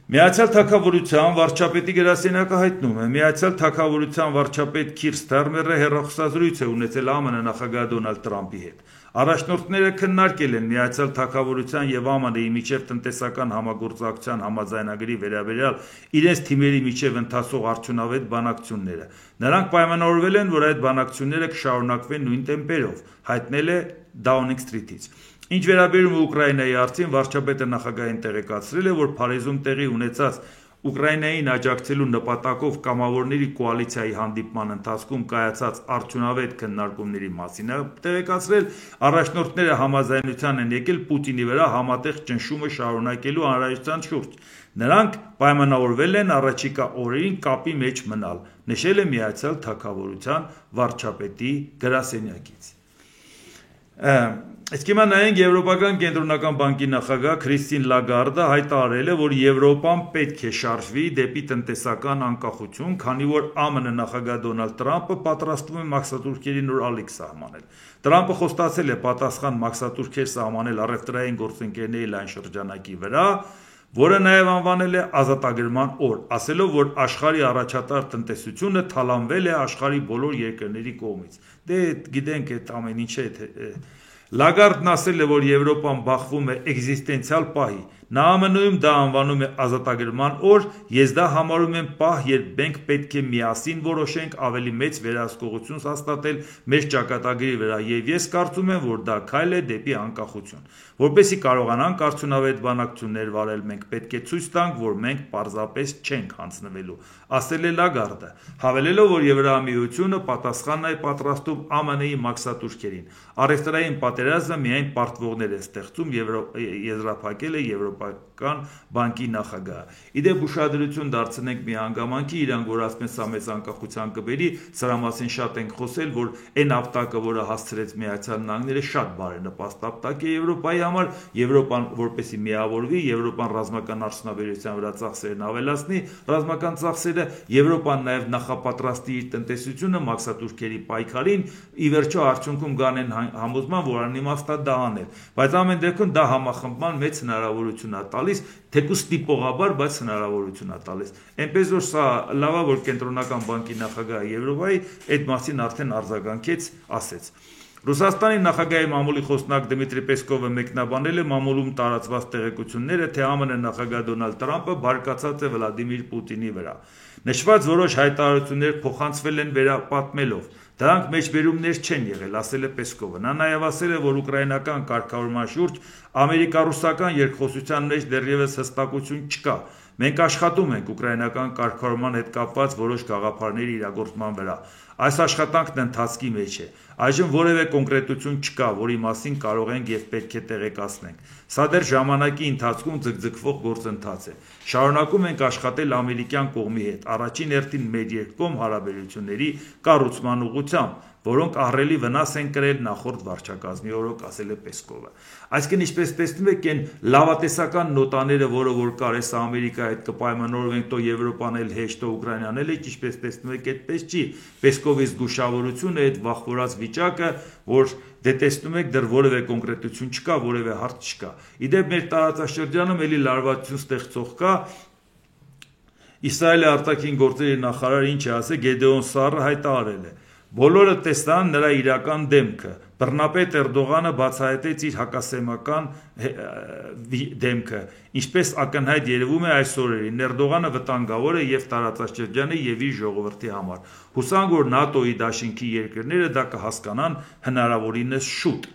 Միացյալ Թագավորության վարչապետի գրասենյակը հայտնում է, Միացյալ Թագավորության վարչապետ Քիր Սթարմերը հեռախոսազրույց է ունեցել ԱՄՆ նախագահ Դոնալդ Տրամփի հետ։ Առաջնորդները քննարկել են Միացյալ Թագավորության եւ ԱՄՆ-ի միջև տնտեսական համագործակցության համաձայնագրի վերաբերյալ իրենց թիմերի միջև ընթացող արդյունավետ բանակցությունները։ Նրանք պայմանավորվել են, որ այդ բանակցությունները կշարունակվեն նույն տեմպերով, հայտնել է Դաունինգ Սթրիթից։ Ինչ վերաբերում է Ուկրաինայի հարցին, վարչապետը նախագահին տեղեկացրել է, որ Փարիզում տեղի ունեցած Ուկրաինային աջակցելու նպատակով կամավորների կոալիցիայի հանդիպման ընթացքում կայացած արդյունավետ քննարկումների մասին է տեղեկացրել, առաջնորդները համաձայնության են եկել Պուտինի վրա համատեղ ճնշումը շարունակելու անհրաժեշտության շուրջ։ Նրանք պայմանավորվել են առաջիկա օրերին կապի մեջ մնալ, նշել է Միացյալ Թագավորության վարչապետի գրասենյակից։ Իսկ հիմա նայենք Եվրոպական կենտրոնական բանկի նախագահ Քրիստին Լագարդը հայտարարել է, որ Եվրոպան պետք է շարժվի դեպի տնտեսական անկախություն, քանի որ ԱՄՆ նախագահ Դոնալդ Տրամփը պատրաստվում է մաքսատուրքերի նոր ալիք սահմանել։ Տրամփը խոստացել է պատասխան մաքսատուրքեր սահմանել առևտրային գործընկերների լայն շրջանակի վրա, որը նաև անվանել է ազատագրման օր, ասելով, որ աշխարհի առաջատար տնտեսությունը թալանվել է աշխարհի բոլոր երկրների կողմից։ Դե գիտենք այդ ամեն ինչը Լագարդն ասել է, որ Եվրոպան բախվում է էգզիստենցիալ պահի։ Նա ԱՄՆ-ում դա անվանում է ազատագրման օր, ես դա համարում եմ պահ, երբ մենք պետք է միասին որոշենք ավելի մեծ վերահսկողություն հաստատել մեր ճակատագրի վրա, եւ ես կարծում եմ, որ դա քայլ է դեպի անկախություն։ Որպեսզի կարողանանք արդյունավետ բանակցություններ վարել, մենք պետք է ցույց տանք, որ մենք պարզապես չենք հանձնվելու, ասել է Լագարդը, հավելելով, որ Եվրամիությունը պատասխանն է պատրաստում ԱՄՆ-ի մաքսատուրքերին։ Առևտրային պատերազմը միայն պարտվողներ է ստեղծում, եզրափակել է Եվրոպայի Եվրոպական բանկի նախագահը։ Իդեպ ուշադրություն դարձնենք մի հանգամանքի, իրանք որ ասում են սա մեծ անկախության կբերի, սրա մասին շատ ենք խոսել, որ այն ապտակը, որը հասցրեց Միացյալ Նահանգները, շատ բարենպաստ ապտակ է Եվրոպայի համար, Եվրոպան որպեսզի միավորվի, Եվրոպան ռազմական արդյունաբերության վրա ծախսերն ավելացնի, ռազմական ծախսերը, Եվրոպան նաև նախապատրաստի իր տնտեսությունը մաքսատուրքերի պայքարին, ի վերջո արդյունքում գանեն համոզման, որ անիմաստ է դա անել, բայց ամեն դեպքում դա համախմբման մեծ հնարավորություն է տալիս, թեկուզ տիպողաբար, բայց հնարավորություն է տալիս։ Այնպես որ սա լավ է, որ կենտրոնական բանկի նախագահը Եվրոպայի այդ մասին արդեն արձագանքեց, ասեց։ Ռուսաստանի նախագահի մամուլի խոսնակ Դմիտրի Պեսկովը մեկնաբանել է մամուլում տարածված տեղեկությունները, թե ԱՄՆ նախագահ Դոնալդ Տրամպը բարկացած է Վլադիմիր Պուտինի վրա։ Նշված որոշ հայտարարություններ փոխանցվել են վերապատմելով։ Դրանք մեջբերումներ չեն եղել, ասել է Պեսկովը։ Նա նաև ասել է, որ ուկրաինական կարգավորման շուրջ ամերիկա-ռուսական երկխոսության մեջ դեռևս հստակություն չկա։ Մենք աշխատում ենք ուկրաինական կարգավորման հետ կապված որոշ գաղափարների իրագործման վրա։ Այս աշխատանքն ընթացքի մեջ է։ Այժմ որևէ կոնկրետություն չկա, որի մասին կարող ենք եւ պետք է տեղեկացնենք։ Սա դեռ ժամանակի ընթացքում ձգձգվող գործընթաց է։ Շարունակում ենք աշխատել ամերիկյան կողմի հետ, առաջին հերթին մեր երկկողմ հարաբերությունների կառուցման ուղղությամբ, որոնք ահռելի վնաս են կրել նախորդ վարչակազմի օրոք, ասել է Պեսկովը։ Այսինքն, ինչպես տեսնում եք, այն լավատեսական նոտաները, որը որ կար, հեսա Ամերիկայի հետ կպայմանավորվենք, то Եվրոպան էլ հեշտ, то Ուկրաինան էլ հեշտ, ինչպես տեսնում եք, այդպես չի։ Պեսկովի զգուշավորությունը, այդ վախվորած վիճակը, որ դե տեսնում եք, դեռ որևէ կոնկրետություն չկա, որևէ հարց չկա։ Իդեպ մեր տարածաշրջանում էլի լարվածություն ստեղծող կա, Իսրայելի արտաքին գործերի նախարար ինչ է ասել, Գեդեոն Սարը հայտարարել է։ Բոլորը տեսան նրա իրական դեմքը։ Բռնապետ Էրդողանը բացահայտեց իր հակասեմական դեմքը, ինչպես ակնհայտ երևում է այս օրերին։ Էրդողանը վտանգավոր է եւ տարածաշրջանի եւ իր ժողովրդի համար։ Հուսանք, որ ՆԱՏՕ-ի դաշինքի երկրները դա կհասկանան հնարավորինս շուտ։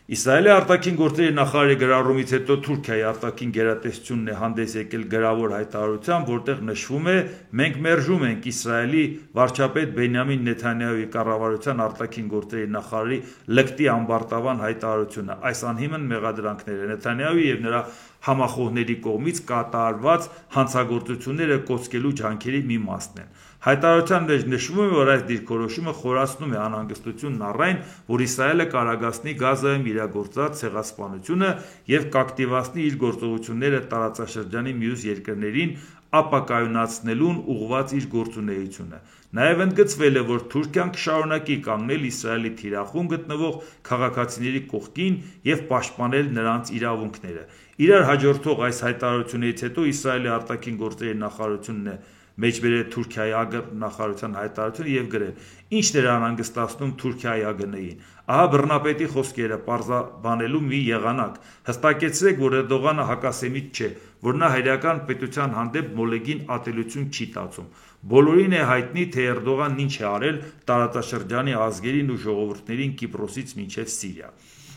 Իսրայելի արտաքին գործերի նախարարի գրառումից հետո Թուրքիայի արտաքին գերատեսչությունն է հանդես եկել գրավոր հայտարարությամբ, որտեղ նշվում է. մենք մերժում ենք Իսրայելի վարչապետ Բենյամին Նեթանյահուի կառավարության արտաքին գործերի նախարարի լկտի ամբարտավան հայտարարությունը։ Այս անհիմն մեղադրանքները Նեթանյահուի եւ նրա համախոհների կողմից կատարված հանցագործությունները կոծկելու ջանքերի մի մասն են։ Հայտարարության մեջ նշվում է, որ այս դիրքորոշումը խորացնում է անհանգստությունն առայն, որ Իսրայելը կարագացնի Գազայում իրագործած ցեղասպանությունը եւ կակտիվացնի իր գործողությունները տարածաշրջանի մյուս երկրներին ապակայունացնելուն ուղղված իր գործունեությունը։ Նաև ընդգծվել է, որ Թուրքիան կշարունակի կանգնել Իսրայելի թիրախում գտնվող քաղաքացիների կողքին եւ պաշտպանել նրանց իրավունքները։ Իրար հաջորդող այս հայտարարությունից հետո Իսրայելի արտաքին գործերի նախարարությունն է մեջբերել Թուրքիայի ԱԳ նախարարության հայտարարությունը եւ գրել. Ինչն էր անհանգստացնում Թուրքիայի ԱԳՆ-ին։ Ահա բռնապետի խոսքերը պարզաբանելու մի եղանակ։ Հստակեցրեք, որ Էրդողանը հակասեմիտ չէ, որ նա հայրական պետության հանդեպ մոլեգին ատելություն չի տածում։ Բոլորին է հայտնի, թե Էրդողանն ինչ է արել տարածաշրջանի ազգերին ու ժողովուրդներին Կիպրոսից մինչև Սիրիա։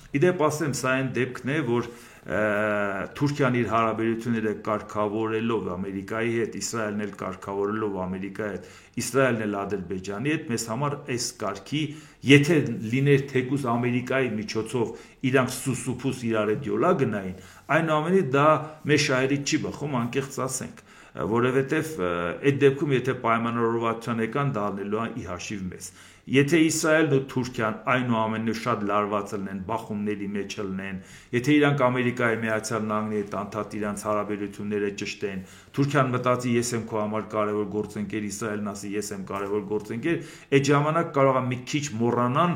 Իդեպ ասեմ, սա այն դեպքն է, որ Թուրքիան իր հարաբերությունները կարգավորելով Ամերիկայի հետ, Իսրայելն էլ կարգավորելով Ամերիկայի հետ, Իսրայելն էլ Ադրբեջանի հետ, մեզ համար այս կարգի, եթե լիներ թեկուզ Ամերիկայի միջոցով իրանք սուսուփուս իրար հետ յոլա գնային, այնուամենայնիվ դա մեր շահերից չի բխում, անկեղծ ասենք, որովհետև այդ դեպքում եթե պայմանավորվածության եկան, դա ալնելու է ի հաշիվ մեզ։ Եթե Իսրայելն ու Թուրքիան այնուամենայնիվ շատ լարված լինեն, բախումների մեջ լինեն, եթե իրանք Ամերիկայի Միացյալ Նահանգների հետ անդադ իրանց հարաբերությունները ճշտեն, Թուրքիան մտածի ես եմ քո համար կարևոր գործընկեր, Իսրայելն ասի ես եմ կարևոր գործընկեր, այդ ժամանակ կարող է մի քիչ մոռանան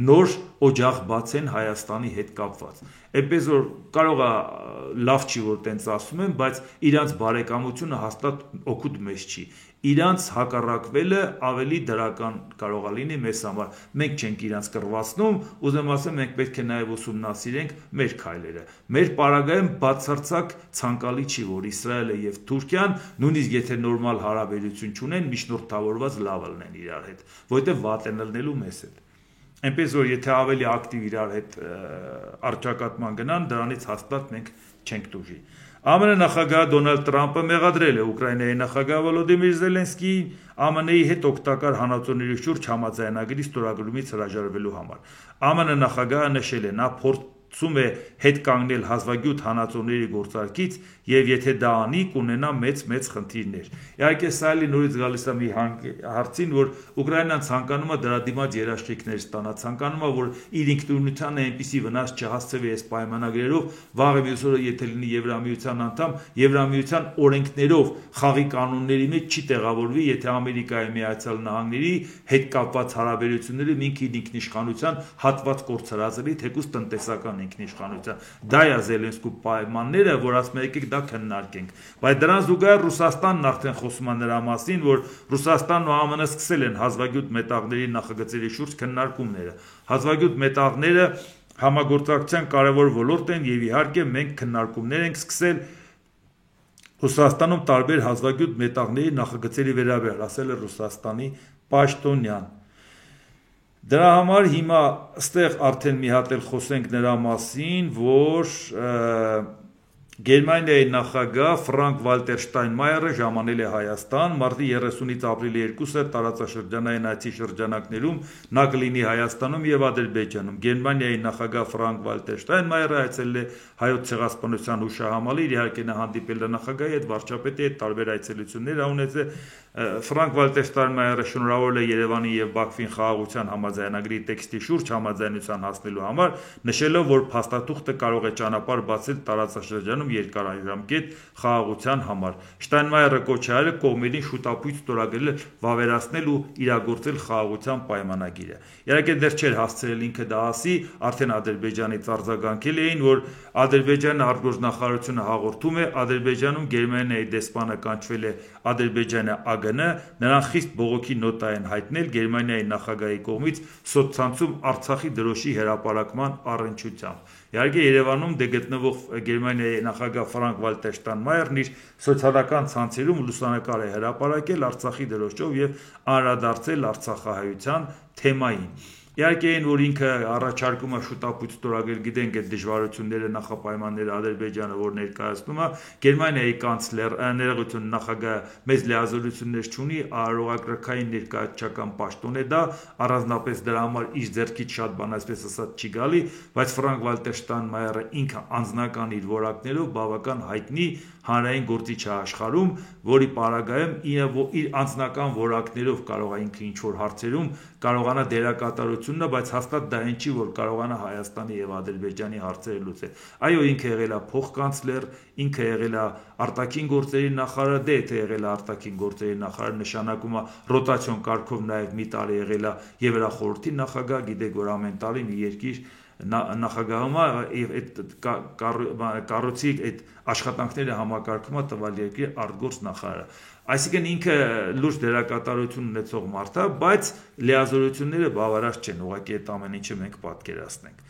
նոր օջախ բացեն Հայաստանի հետ կապված։ Այնպես որ կարող է լավ չի որ տենց ասում են, բայց իրանց բարեկամությունը հաստատ օգուտ մեզ չի։ Իրանց հակառակվելը ավելի դրական կարող է լինի մեզ համար։ Մենք չենք իրանց կռվածնում, ուզեմ ասեմ, մենք պետք է նաև ուսումնասիրենք մեր քայլերը։ Մեր պարագայում բացարձակ ցանկալի չի, որ Իսրայելը եւ Թուրքիան, նույնիսկ եթե նորմալ հարաբերություն չունեն, միջնորդավորված լավ լինեն իրար հետ, որովհետեւ վատ են լինելու մեզ հետ։ Այնպես որ եթե ավելի ակտիվ իրար հետ առճակատման գնան, դրանից հաստատ մենք չենք դժի։ ԱՄՆ նախագահ Դոնալդ Տրամպը մեղադրել է Ուկրաինայի նախագահ Վոլոդիմիր Զելենսկիին ԱՄՆ-ի հետ օգտակար հանածոների շուրջ համաձայնագրի ստորագրումից հրաժարվելու համար։ ԱՄՆ նախագահը նշել է, նա փորձում է հետ կանգնել հազվագյուտ հանածոների գործարքից եւ եթե դա անի կունենա մեծ խնդիրներ։ Իհարկե սա էլի նորից գալիս է մի հարցին, որ Ուկրաինան ցանկանում է դրա դիմաց երաշխիքներ ստանա, ցանկանում է, որ իր ինքնուրույնությանը այնպիսի վնաս չհասցվի այս պայմանագրերով, վաղը մյուս օրը եթե լինի Եվրամիության անդամ, Եվրամիության օրենքներով խաղի կանոնների մեջ չի տեղավորվի, եթե Ամերիկայի Միացյալ Նահանգների հետ կապված հարաբերությունները ինքնիշխանության հատված կորցրածելի, թեկուզ տնտեսական ինքնիշխանության։ Դա է Զելենսկու պայմանները, որ ասում եկեք դա քննարկենք։ Բայց դրան զուգահեռ Ռուսաստանն արդեն խոսում է նրա մասին, որ Ռուսաստանն ու ԱՄՆ-ն սկսել են հազվագյուտ մետաղների նախագծերի շուրջ քննարկումները։ Հազվագյուտ մետաղները համագործակցության կարևոր ոլորտ են եւ իհարկե մենք քննարկումներ ենք սկսել Ռուսաստանում տարբեր հազվագյուտ մետաղների նախագծերի վերաբերյալ, ասել է Ռուսաստանի պաշտոնյան։ Դրա համար հիմա ստեղ արդեն մի հատ էլ խոսենք նրա մասին, որ Գերմանիայի նախագահ Ֆրանկ Վալտեր Շտայնմայերը ժամանել է Հայաստան, մարտի 30-ից ապրիլի 2-ը տարածաշրջանային այցի շրջանակներում նա կլինի Հայաստանում եւ Ադրբեջանում։ Գերմանիայի նախագահ Ֆրանկ Վալտեր Շտայնմայերը այցելել է Հայոց ցեղասպանության հուշահամալիր, իհարկե նա հանդիպել է նախագահի հետ, վարչապետի հետ, տարբեր այցելություններ ունեցել։ Ֆրանկ Վալտեր Շտայնմայերը շնորհավորել է Երևանի եւ Բաքվին խաղաղության համաձայնագրի տեքստի շուրջ համաձայնության հասնելու համար, նշելով, որ փաստաթուղթը կարող է ճանապարհ բացել տարածաշրջանում երկարաժամկետ խաղաղության համար։ Շտայնմայերը կոչ է արել կողմերին շուտապույտ ստորագրել վավերացնել ու իրագործել խաղաղության պայմանագիրը։ Իհարկե դեռ չէր հասցրել ինքը դա ասի, արդեն Ադրբեջանից արձագանքել էին, որ Ադրբեջանի արտգործնախարարությունը հաղորդում է, Ադրբեջանում Գերմանիայի դեսպանը կանչվել է Ադրբեջանի ԱԳՆ, նրան խիստ բողոքի նոտա են հայտնել Գերմանիայի նախագահի կողմից սոցցանցում Արցախի դրոշի հրապարակման առնչությամբ։ Իհարկե Երևանում գտնվող Գերմանիայի նախագահ Ֆրանկ Վալտեր Շտայնմայերն իր սոցիալական ցանցերում լուսանկար է հրապարակել Արցախի դրոշով եւ անդրադարձել արցախահայության թեմային։ Իհարկե այն, որ ինքը առաջարկում է շուտապույտ ստորագրել, գիտենք այդ դժվարությունները, նախապայմանները Ադրբեջանը, որ ներկայացնում է, Գերմանիայի կանցլեր, ներողություն նախագահը մեծ լիազորություններ չունի, արարողակարգային ներկայացչական պաշտոն է դա, առանձնապես դրա համար իր ձեռքից շատ բան այսպես ասած չի գալի, բայց Ֆրանկ Վալտեր Շտայնմայերը ինքը անձնական իր որակներով բավական հայտնի հանրային գործիչ է աշխարհում, որի պարագայում իր անձնական որակներով կարող է ինքը ինչ-որ հարցերում կարողանա դերակատարությունն, բայց հաստատ դա այն չի, որ կարողանա Հայաստանի եւ Ադրբեջանի հարցերը լուծել։ Այո, ինքը եղել է փոխկանցլեր, ինքը եղել է արտաքին գործերի նախարար, դե եթե եղել է արտաքին գործերի նախարար, նշանակում է ռոտացիոն կարգով նաեւ մի տարի եղել է Եվրախորհրդի նախագահ, գիտեք, որ ամեն տարի մի երկիր նախագահումը այդ կառույցի այդ աշխատանքները համակարգում է տվյալ երկրի արտգործ նախարարը։ Այսինքն ինքը լուրջ դերակատարություն ունեցող մարդ է, բայց լիազորությունները բավարար չեն, ուղղակի այդ ամեն ինչը մենք պատկերացնենք։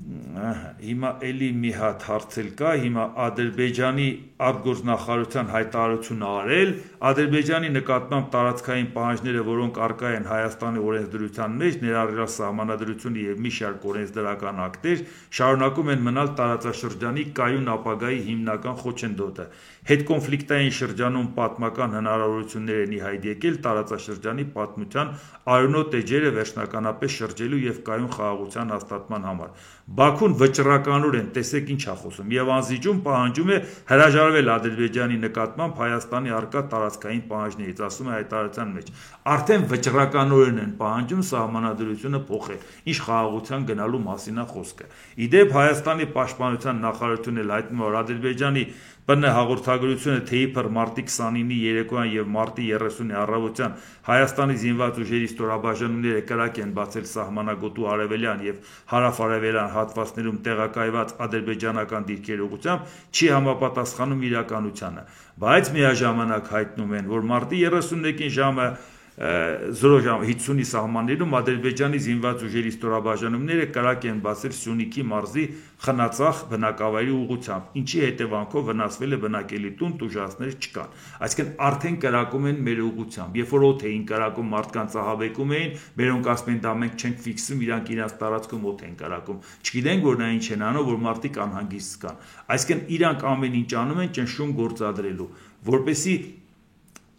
Հիմա էլի մի հատ հարցել կա, հիմա Ադրբեջանի արտգործնախարարության հայտարարությունը արել, Ադրբեջանի նկատմամբ տարածքային պահանջները, որոնք առկա են Հայաստանի օրենսդրության մեջ, ներառյալ սահմանադրությունը եւ մի շարք օրենսդրական ակտեր, շարունակում են մնալ տարածաշրջանի կայուն ապագայի հիմնական խոչընդոտը։ Հետկոնֆլիկտային շրջանում պատմական հնարավորություններ են ի հայտ եկել տարածաշրջանի պատմության արյունոտ էջերը վերջնականապես շրջելու եւ կայուն խաղաղության հաստատման համար։ Բաքուն վճռականորեն, տեսեք ինչ է խոսում, եւ անզիջում պահանջում է հրաժարվել Ադրբեջանի նկատմամբ Հայաստանի առկա տարածքային պահանջներից, ասում է հայտարարության մեջ։ Արդեն վճռականորեն են պահանջում սահմանադրությունը փոխել, ինչ խաղաղության գնալու մասին է խոսքը։ Իդեպ Հայաստանի պաշտպանության նախարարությունն էլ հայտնում է, որ Ադրբեջանի ՊՆ հաղորդագրությունը թե իբր մարտի 29-ի երեկոյան եւ մարտի 30-ի առավոտյան Հայաստանի զինված ուժերի ստորաբաժանումները կրակ են բացել սահմանագոտու արևելյան եւ հարավ-արևելյան հատվածներում տեղակայված ադրբեջանական դիրքերի ուղղությամբ, չի համապատասխանում իրականությանը, բայց միաժամանակ հայտնում են, որ մարտի 31-ին ժամը 0:50-ի սահմաններում Ադրբեջանի զինված ուժերի ստորաբաժանումները կրակ են բացել Սյունիքի մարզի Խնածախ բնակավայրի ուղղությամբ, ինչի հետևանքով վնասվել է բնակելի տուն, տուժածներ չկան։ Այսինքն արդեն կրակում են մեր ուղղությամբ։ Երբ որ օդ էին կրակում, մարդկանց ահաբեկում էին, մերոնք ասում են դա մենք չենք ֆիքսում, իրանք իրենց տարածքում օդ են կրակում։ Չգիտենք որ նա ինչ են անում, որ մարդիկ անհանգիստ կան։ Այսինքն իրանք ամեն ինչ անում են ճնշում գործադրելու, որպեսզի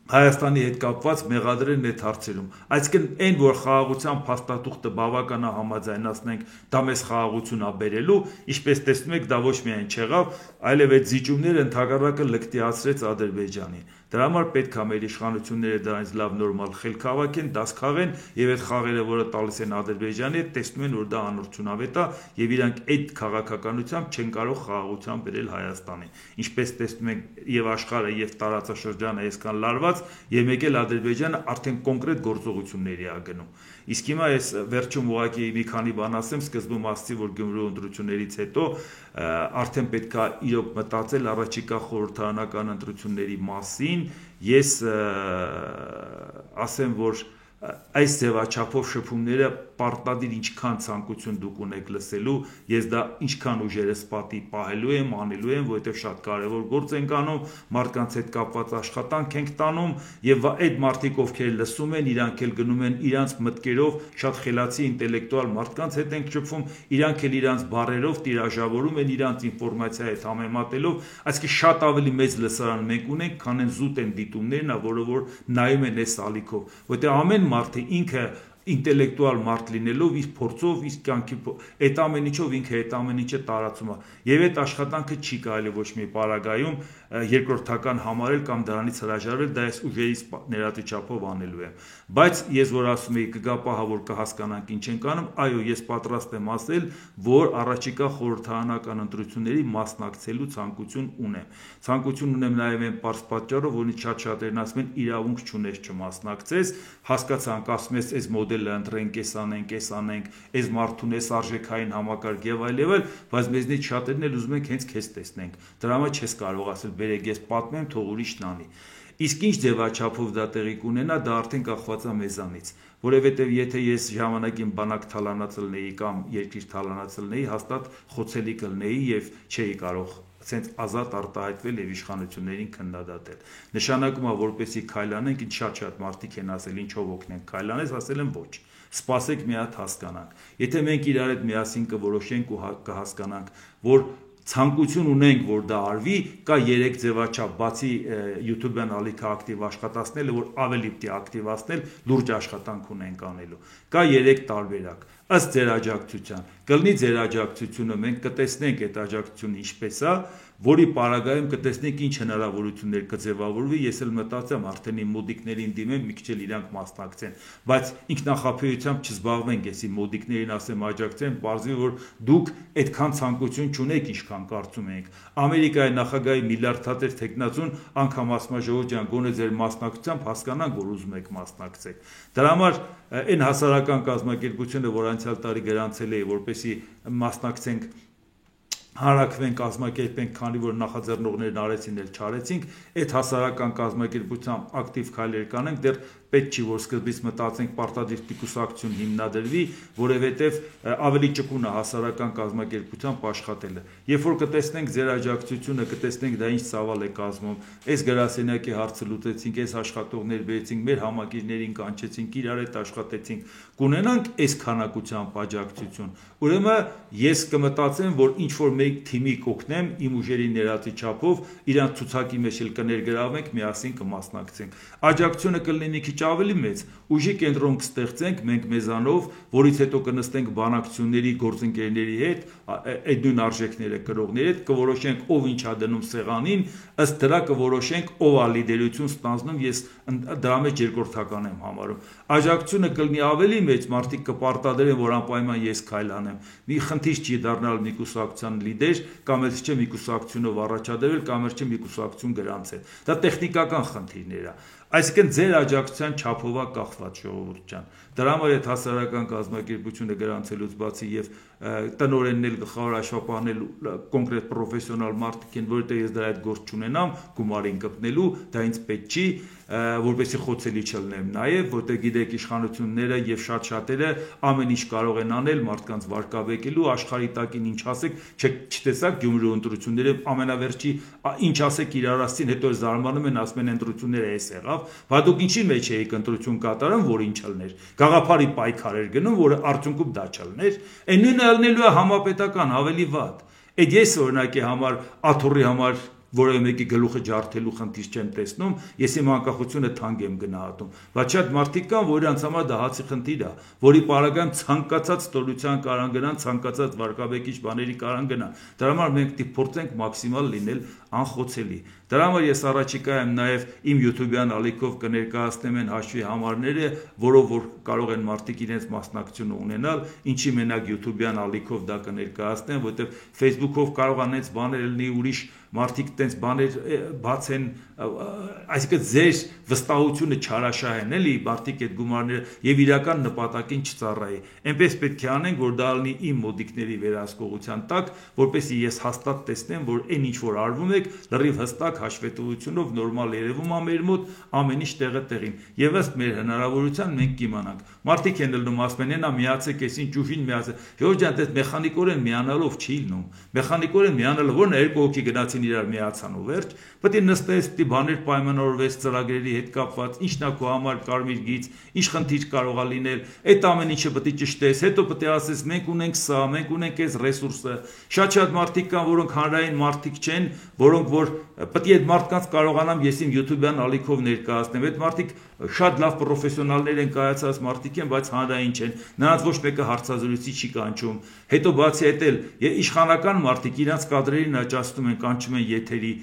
Հայաստանի հետ կապված մեղադրեն այդ հարցերում։ Այսինքն այն որ խաղաղության փաստաթուղթը բավականա համաձայնացնենք, դա մեզ խաղաղություն ա բերելու, ինչպես տեսնում եք, դա ոչ միայն չեղավ, այլև այդ զիջումները ընդհանրակը լկտիացրեց Ադրբեջանին։ Դրա համար պետք է մեր իշխանությունները դրանից լավ նորմալ խելք հավաքեն, դաս քաղեն եւ այդ խաղերը, որը տալիս են Ադրբեջանի հետ, տեսնում են, որ դա անօրցունավետ է եւ իրանք այդ քաղաքականությամբ չեն կարող խաղաղության բերել Հայաստանին։ Ինչպես տեսնում ենք, եւ աշխարհը եւ տարածաշրջանը այսքան լարված, եւ մեկ էլ Ադրբեջանը արդեն կոնկրետ գործողությունների է գնում։ Իսկ հիմա ես վերջում ուղղակի մի քանի բան ասեմ, սկզբում ասացի, որ Գյումրու ընտրություններից հետո արդեն պետք է իրոք մտածել առաջիկա խորհրդարանական ընտրությունների մասին։ Ես ասեմ, որ այս ձևաչափով շփումները պարտադիր ինչքան ցանկություն դուք ունեք լսելու, ես դա ինչքան ուժերս պատի պահելու եմ, անելու եմ, որովհետև շատ կարևոր գործ ենք անում, մարդկանց հետ կապված աշխատանք ենք տանում եւ այդ մարդիկ ովքեր լսում են, իրանք էլ գնում են իրանց մտքերով, շատ խելացի ինտելեկտուալ մարդկանց հետ ենք շփվում, իրանք էլ իրանց բառերով տիրաժավորում են իրանց ինֆորմացիա հետ համեմատելով, այսինքն շատ ավելի մեծ լսարան մենք ունենք, քան այն զուտ են դիտումներն, որը նայում են այս ալիքով, որովհետև ամեն մարդը ինքը ինտելեկտուալ մարդ լինելով իր փորձով, իր կյանքի այդ ամեն ինչով ինքը այդ ամեն ինչը տարածում է եւ այդ աշխատանքը չի կարելի ոչ մի պարագայում երկրորդական համարել կամ դրանից հրաժարվել, դա ես ուժերից ներածի չափով անելու եմ, բայց ես որ ասում եի կգապահա որ կհասկանանք ինչ ենք անում, այո ես պատրաստ եմ ասել, որ առաջիկա խորհրդարանական ընտրությունների մասնակցելու ցանկություն ունեմ նաեւ այն պարզ պատճառով, որից շատ-շատերն ասում են իրավունք չունես չմասնակցես, հասկացանք ասում ես այս մոդելը ընտրենք, էս անենք, այս մարդուն էս արժեքային համակարգ եւ այլ, բայց մեզնից շատերն էլ ուզում ենք հենց քեզ տեսնենք, դրա համար չես կարող ասել բերեք ես պատմեմ, թող ուրիշն անի։ Իսկ ինչ ձևաչափով դա տեղի կունենա, դա արդեն կախված է մեզանից, որովհետև եթե ես ժամանակին բանակ թալանացելնեի կամ երկիր թալանացելնեի, հաստատ խոցելի կլնեի եւ չէի կարող ցենց ազատ արտահայտվել եւ իշխանություններին քննադատել։ Նշանակում է, որպեսի քայլանենք, ինչ շատ մարդիկ են ասել, ինչով օգնենք քայլանես, ասել են ոչ։ Սպասեք մի հատ հասկանանք։ Եթե մենք իրար հետ միասին կորոշենք ու կհասկանանք, որ ցանկություն ունենք, որ դա արվի, կա 3 ձևաչափ, բացի YouTube-յան ալիքը ակտիվ աշխատացնելը, որ ավելի պիտի ակտիվացնել, լուրջ աշխատանք ունենք անելու։ Կա 3 տարբերակ։ Ըստ ձեր աջակցության, կլինի ձեր աջակցությունը, մենք կտեսնենք այդ աջակցությունը ինչպես է, որի պարագայում կտեսնենք ինչ հնարավորություններ կձևավորվի, ես էլ մտածեմ արդեն իմ մոդիկներին դիմեմ, մի քիչ էլ իրանք մասնակցեն, բայց ինքնախապեյությամբ չզբաղվենք, եսի մոդիկներին ասեմ աջակցեն, պարզվի որ դուք այդքան ցանկություն չունեք, ինչքան կարծում եք։ Ամերիկայի նախագահի միլիարդատեր տեխնացուն անգամ ասում է Ժողովուրդ ջան, գոնե ձեր մասնակցությամբ հասկանանք, որ ուզում եք մասնակցեք։ Դրա համար այն հասարակական կազմակերպությունը, որ անցյալ տարի գրանցել է, որպեսի մասնակցենք հարակվենք, կազմակերպենք, քանի որ նախաձեռնողներն արեցին էլ չարեցինք, այդ հասարակական կազմակերպությամբ ակտիվ քայլեր կանենք, դեռ պետք չի որ սկզբից մտածենք պարտադիր տիկուսակցություն հիմնադրվի, որովհետև ավելի ճկուն է հասարակական կազմակերպությամբ աշխատելը։ Երբ որ կտեսնենք ձեր աջակցությունը, կտեսնենք դա ինչ ծավալ է կազմում, այս գրասենյակի հարցը լուծեցինք, այս աշխատողներ բերեցինք, մեր համակիրներին կանչեցինք, իրար հետ աշխատեցինք, կունենանք այս քանակությամբ աջակցություն։ Ուրեմն ես կմտածեմ, որ ինչ որ մեկ թիմի կօգնեմ իմ ուժերի ներածի չափով, իրանց ցուցակի մեջ էլ կներգրավենք, միասին կմասնակցենք։ Աջակցությունը կլինի մի քիչ ավելի մեծ, ուժի կենտրոն կստեղծենք մենք մեզանով, որից հետո կնստենք բանակցությունների գործընկերների հետ, այդ նույն արժեքները կրողների հետ, կորոշենք ով ինչ է դնում սեղանին, ըստ դրա կորոշենք ով է լիդերություն ստանձնում, ես դրա մեջ երկրորդական եմ համարում։ Աջակցությունը կլինի ավելի մեծ, մարդիկ կպարտադրեն, որ անպայման ես քայլանեմ։ Մի խնդիր չի դառնալ մի կուսակցության լիդեր, կամ էլ չէ մի կուսակցությունով առաջադրվել, կամ էլ չէ մի կուսակցություն գրանցել։ Դա տեխնիկական խնդիրներ է։ Այսինքն ձեր աջակցության չափով է կախված Ժողովուրդ ջան։ Դրա համար այդ հասարակական կազմակերպությունը գրանցելուց բացի եւ տնօրենն էլ գլխավոր աշխատողն կոնկրետ պրոֆեսիոնալ մարդիկ են, որովհետեւ ես դրա այդ գործ չունենամ, գումարին կպնելու, դա ինձ պետք չի, որպեսզի խոցելի չլնեմ նաեւ, որտեղ գիտեք իշխանությունները եւ շատ-շատերը ամեն ինչ կարող են անել մարդկանց վարկաբեկելու, աշխարհի տակին ինչ ասեք, չտեսակ Գյումրու ընտրությունները ամենավերջի ինչ ասեք իրար ասին, հետո զարմանում են, ասում են ընտրությունները էս եղավ, բայց դուք ինչի մեջ էիք ընտրություն կատարում, որ ինչ ելներ։ Գաղափարի պայքար էր գնում, որ արդյունքում դա չլներ։ Այն նույնը ելնելու է համապետական ավելի վատ։ Այդ ես օրինակի համար աթոռի համար որևէ մեկի գլուխը ջարդելու խնդիր չեմ տեսնում, ես իմ անկախությունը թանկ եմ գնահատում, բայց շատ մարդիկ կան, որոնց համար դա հացի խնդիր է, որի պարագայում ցանկացած ստորության կարան գնան, ցանկացած վարկաբեկիչ բաների կարան գնան, դրա համար մենք պետք է փորձենք մաքսիմալ լինել անխոցելի, դրա համար ես առաջիկայում նաև իմ YouTube-յան ալիքով կներկայացնեմ այն հաշվի համարները, որով որ կարող են մարդիկ իրենց մասնակցությունը ունենալ, ինչի մենակ YouTube-յան ալիքով դա կներկայացնեմ, որտեղ Facebook-ով կարող անենց բաներ լինի ուրիշ մարդիկ տենց բաներ բացեն, այսինքն ձեր վստահությունը չարաշահեն, էլի մարդիկ այդ գումարները եւ իրական նպատակին չծառայի։ Այնպես պետք է անենք, որ դա լինի իմ մոդիկների վերահսկողության տակ, որպեսզի ես հաստատ տեսնեմ, որ այն ինչ որ արվում է, լրիվ հստակ հաշվետվությունով նորմալ երևում է մեր մոտ, ամեն ինչ տեղը տեղին։ Եվ ըստ մեր հնարավորության մենք կիմանանք։ Մարդիկ են լնում ասում են, «Այնա միացեք, այսին ճուժին միացեք»։ Ժողովուրդ ջան, դες մեխանիկորեն միանալով չի լինում։ Մեխանիկորեն միանալով որն է երկու հոգի գնացին իրար միացան ու վերջ, պետք է նստես, պետք է բաներ պայմանավորվես ծրագրերի հետ կապված, ինչն է քո համար կարմիր գիծ, ինչ խնդիր կարող է լինել, այդ ամեն ինչը պետք է ճշտես, հետո պետք է ասես մենք ունենք սա, մենք ունենք այս ռեսուրսը։ Շատ մարդիկ կան, որոնք հանրային մարդիկ չեն, որոնք որ պետք է այդ մարդկանց կարողանամ ես իմ YouTube-յան ալիքով ներկայացնեմ։ Այդ մարդիկ շատ լավ պրոֆեսիոնալներ են, կայացած մարդիկ են, բայց հանրային չեն։ Նրանց ոչ մեկը հարցազրույցի չի կանչում։ Հետո բացի այդ էլ իշխանական մարդիկ իրանց կադրերին աճացնում են, կանչում են եթերի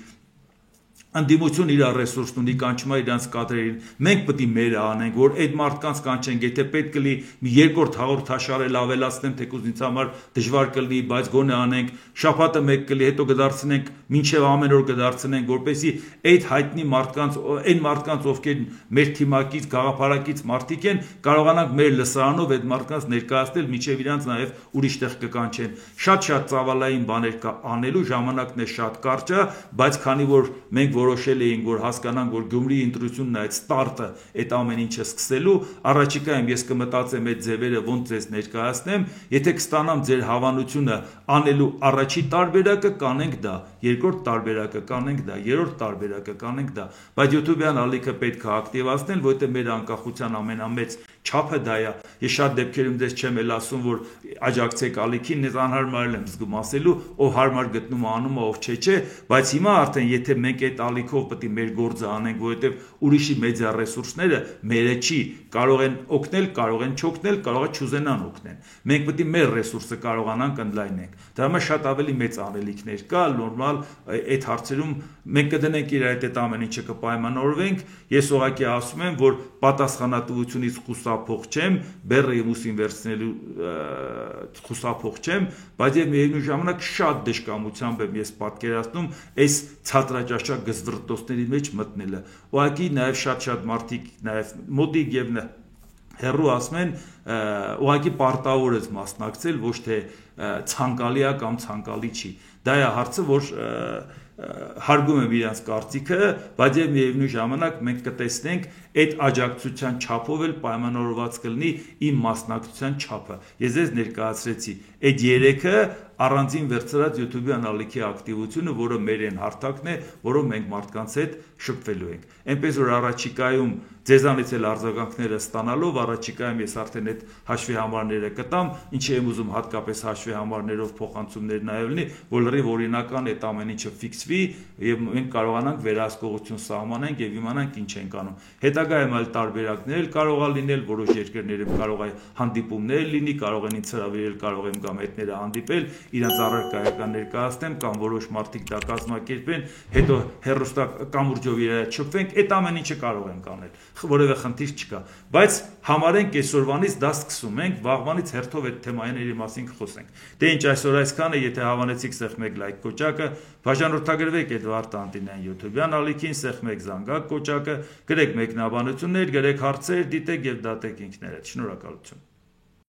ընդդիմություն իր ռեսուրսն ունի, կանչում է իրանց կադրերին, մենք պետք է մերը անենք, որ այդ մարդկանց կանչենք, եթե պետք կլի մի երկրորդ հաղորդաշար էլ ավելացնեմ, թեկուզ ինձ համար դժվար կլինի, բայց գոնե անենք, շաբաթը մեկ կլի, հետո կդարձնենք, մինչև ամեն օր կդարձնենք, որպեսզի այդ հայտնի մարդկանց, այն մարդկանց, ովքեր մեր թիմակից, գաղափարակից մարդիկ են, կարողանանք մեր լսարանով այդ մարդկանց ներկայացնել, մինչև իրանց նաև ուրիշ տեղ կկանչեն։ Շատ ծավալային բաներ կա անելու, ժամանակն է շատ կարճ է, բայց քանի որ մենք որոշել էինք, որ հասկանանք, որ Գյումրիի ընտրությունն է այդ ստարտը, այդ ամեն ինչը սկսելու, առաջիկայում ես կմտածեմ այդ ձևերը ոնց ձեզ ներկայացնեմ, եթե կստանամ ձեր հավանությունը անելու առաջի տարբերակը կանենք դա, երկրորդ տարբերակը կանենք դա, երրորդ տարբերակը կանենք դա, բայց YouTube-յան ալիքը պետք է ակտիվացնել, որովհետև մեր անկախության ամենամեծ չափը դա է։ Ես շատ դեպքերում դες չեմ էլ ասում, որ աջակցեք ալիքին, ես անհարմար եմ զգում ասելու, ով հարմար գտնում է անում է, ով չէ, բայց հիմա արդեն եթե մենք այդ ալիքով պետք է մեր գործը անենք, որովհետև ուրիշի մեդիա ռեսուրսները մերը չի, կարող են օգնել, կարող են չօգնել, կարող է չուզենան օգնեն։ Մենք պետք է մեր ռեսուրսը կարողանանք ընդլայնենք։ Դրա համար շատ ավելի մեծ անելիքներ կա, նորմալ այդ հարցերում մենք կդնենք իր այդ ամեն ինչը կպայմանավորվենք։ Ես ուղղակի ասում եմ, որ պատասխանատվությունից խուսափող չեմ, բեռը ուսին վերցնելու խուսափող չեմ, բայց եւ միևնույն ժամանակ շատ դժկամությամբ եմ ես պատկերացնում այս ցածրաճաշակ գզվռտոցների մեջ մտնելը։ Ուղղակի նաեւ շատ մարդիկ նաեւ մոդիկ եւ հերու ասում են ուղղակի պարտավոր ես մասնակցել, ոչ թե ցանկալի է կամ ցանկալի չի։ Դա է հարցը, որ հարգում եմ իրանց կարծիքը, բայց եւ միևնույն ժամանակ մենք կտեսնենք այդ աջակցության չափով էլ պայմանավորված կլինի իմ մասնակցության չափը։ Ես ձեզ ներկայացրեցի այդ երեքը առանձին վերցրած YouTube-յան ալիքի ակտիվությունը, որը մեր են հարթակն է, որով մենք մարդկանց հետ շփվելու ենք։ Այնպես որ առաջիկայում ձեզանից էլ արձագանքները ստանալով առաջիկայում ես արդեն այդ հաշվի համարները կտամ, ինչի եմ ուզում հատկապես հաշվի համարներով փոխանցումներ նաև լինի, որ լրիվ օրինական այդ ամեն ինչը ֆիքսվի եւ մենք կարողանանք վերահսկողություն սահմանենք եւ իմանանք ինչ ենք անում։ Հետագայում այլ տարբերակներ էլ կարող է լինել, որոշ երկրներում կարող է հանդիպումներ լինի, կարող են ինձ հրավիրել, կարող եմ կամ հետները հանդիպել, իրանց առարկայական ներկայացնեմ կամ որոշ մարդիկ դա կազմակերպեն, հետո հերոստա կամուրջով իրար չփվենք, այդ ամեն ինչը կարող ենք անել, որևէ խնդիր չկա, բայց համարենք այսօրվանից դա սկսում ենք, վաղվանից հերթով այդ թեմաների մասին կխոսենք։ Դե ինչ այսօր այսքանը, եթե հավանեցիք սեղմեք լայք կոճակը, բաժանորդագրվեք Էդվարդ Անտինյան YouTube-յան ալիքին, սեղմեք զանգակ կոճակը, գրեք մեկնաբանություններ, գրեք հարցեր, դիտեք եւ դատեք ինքներդ։ Շնորհակալություն։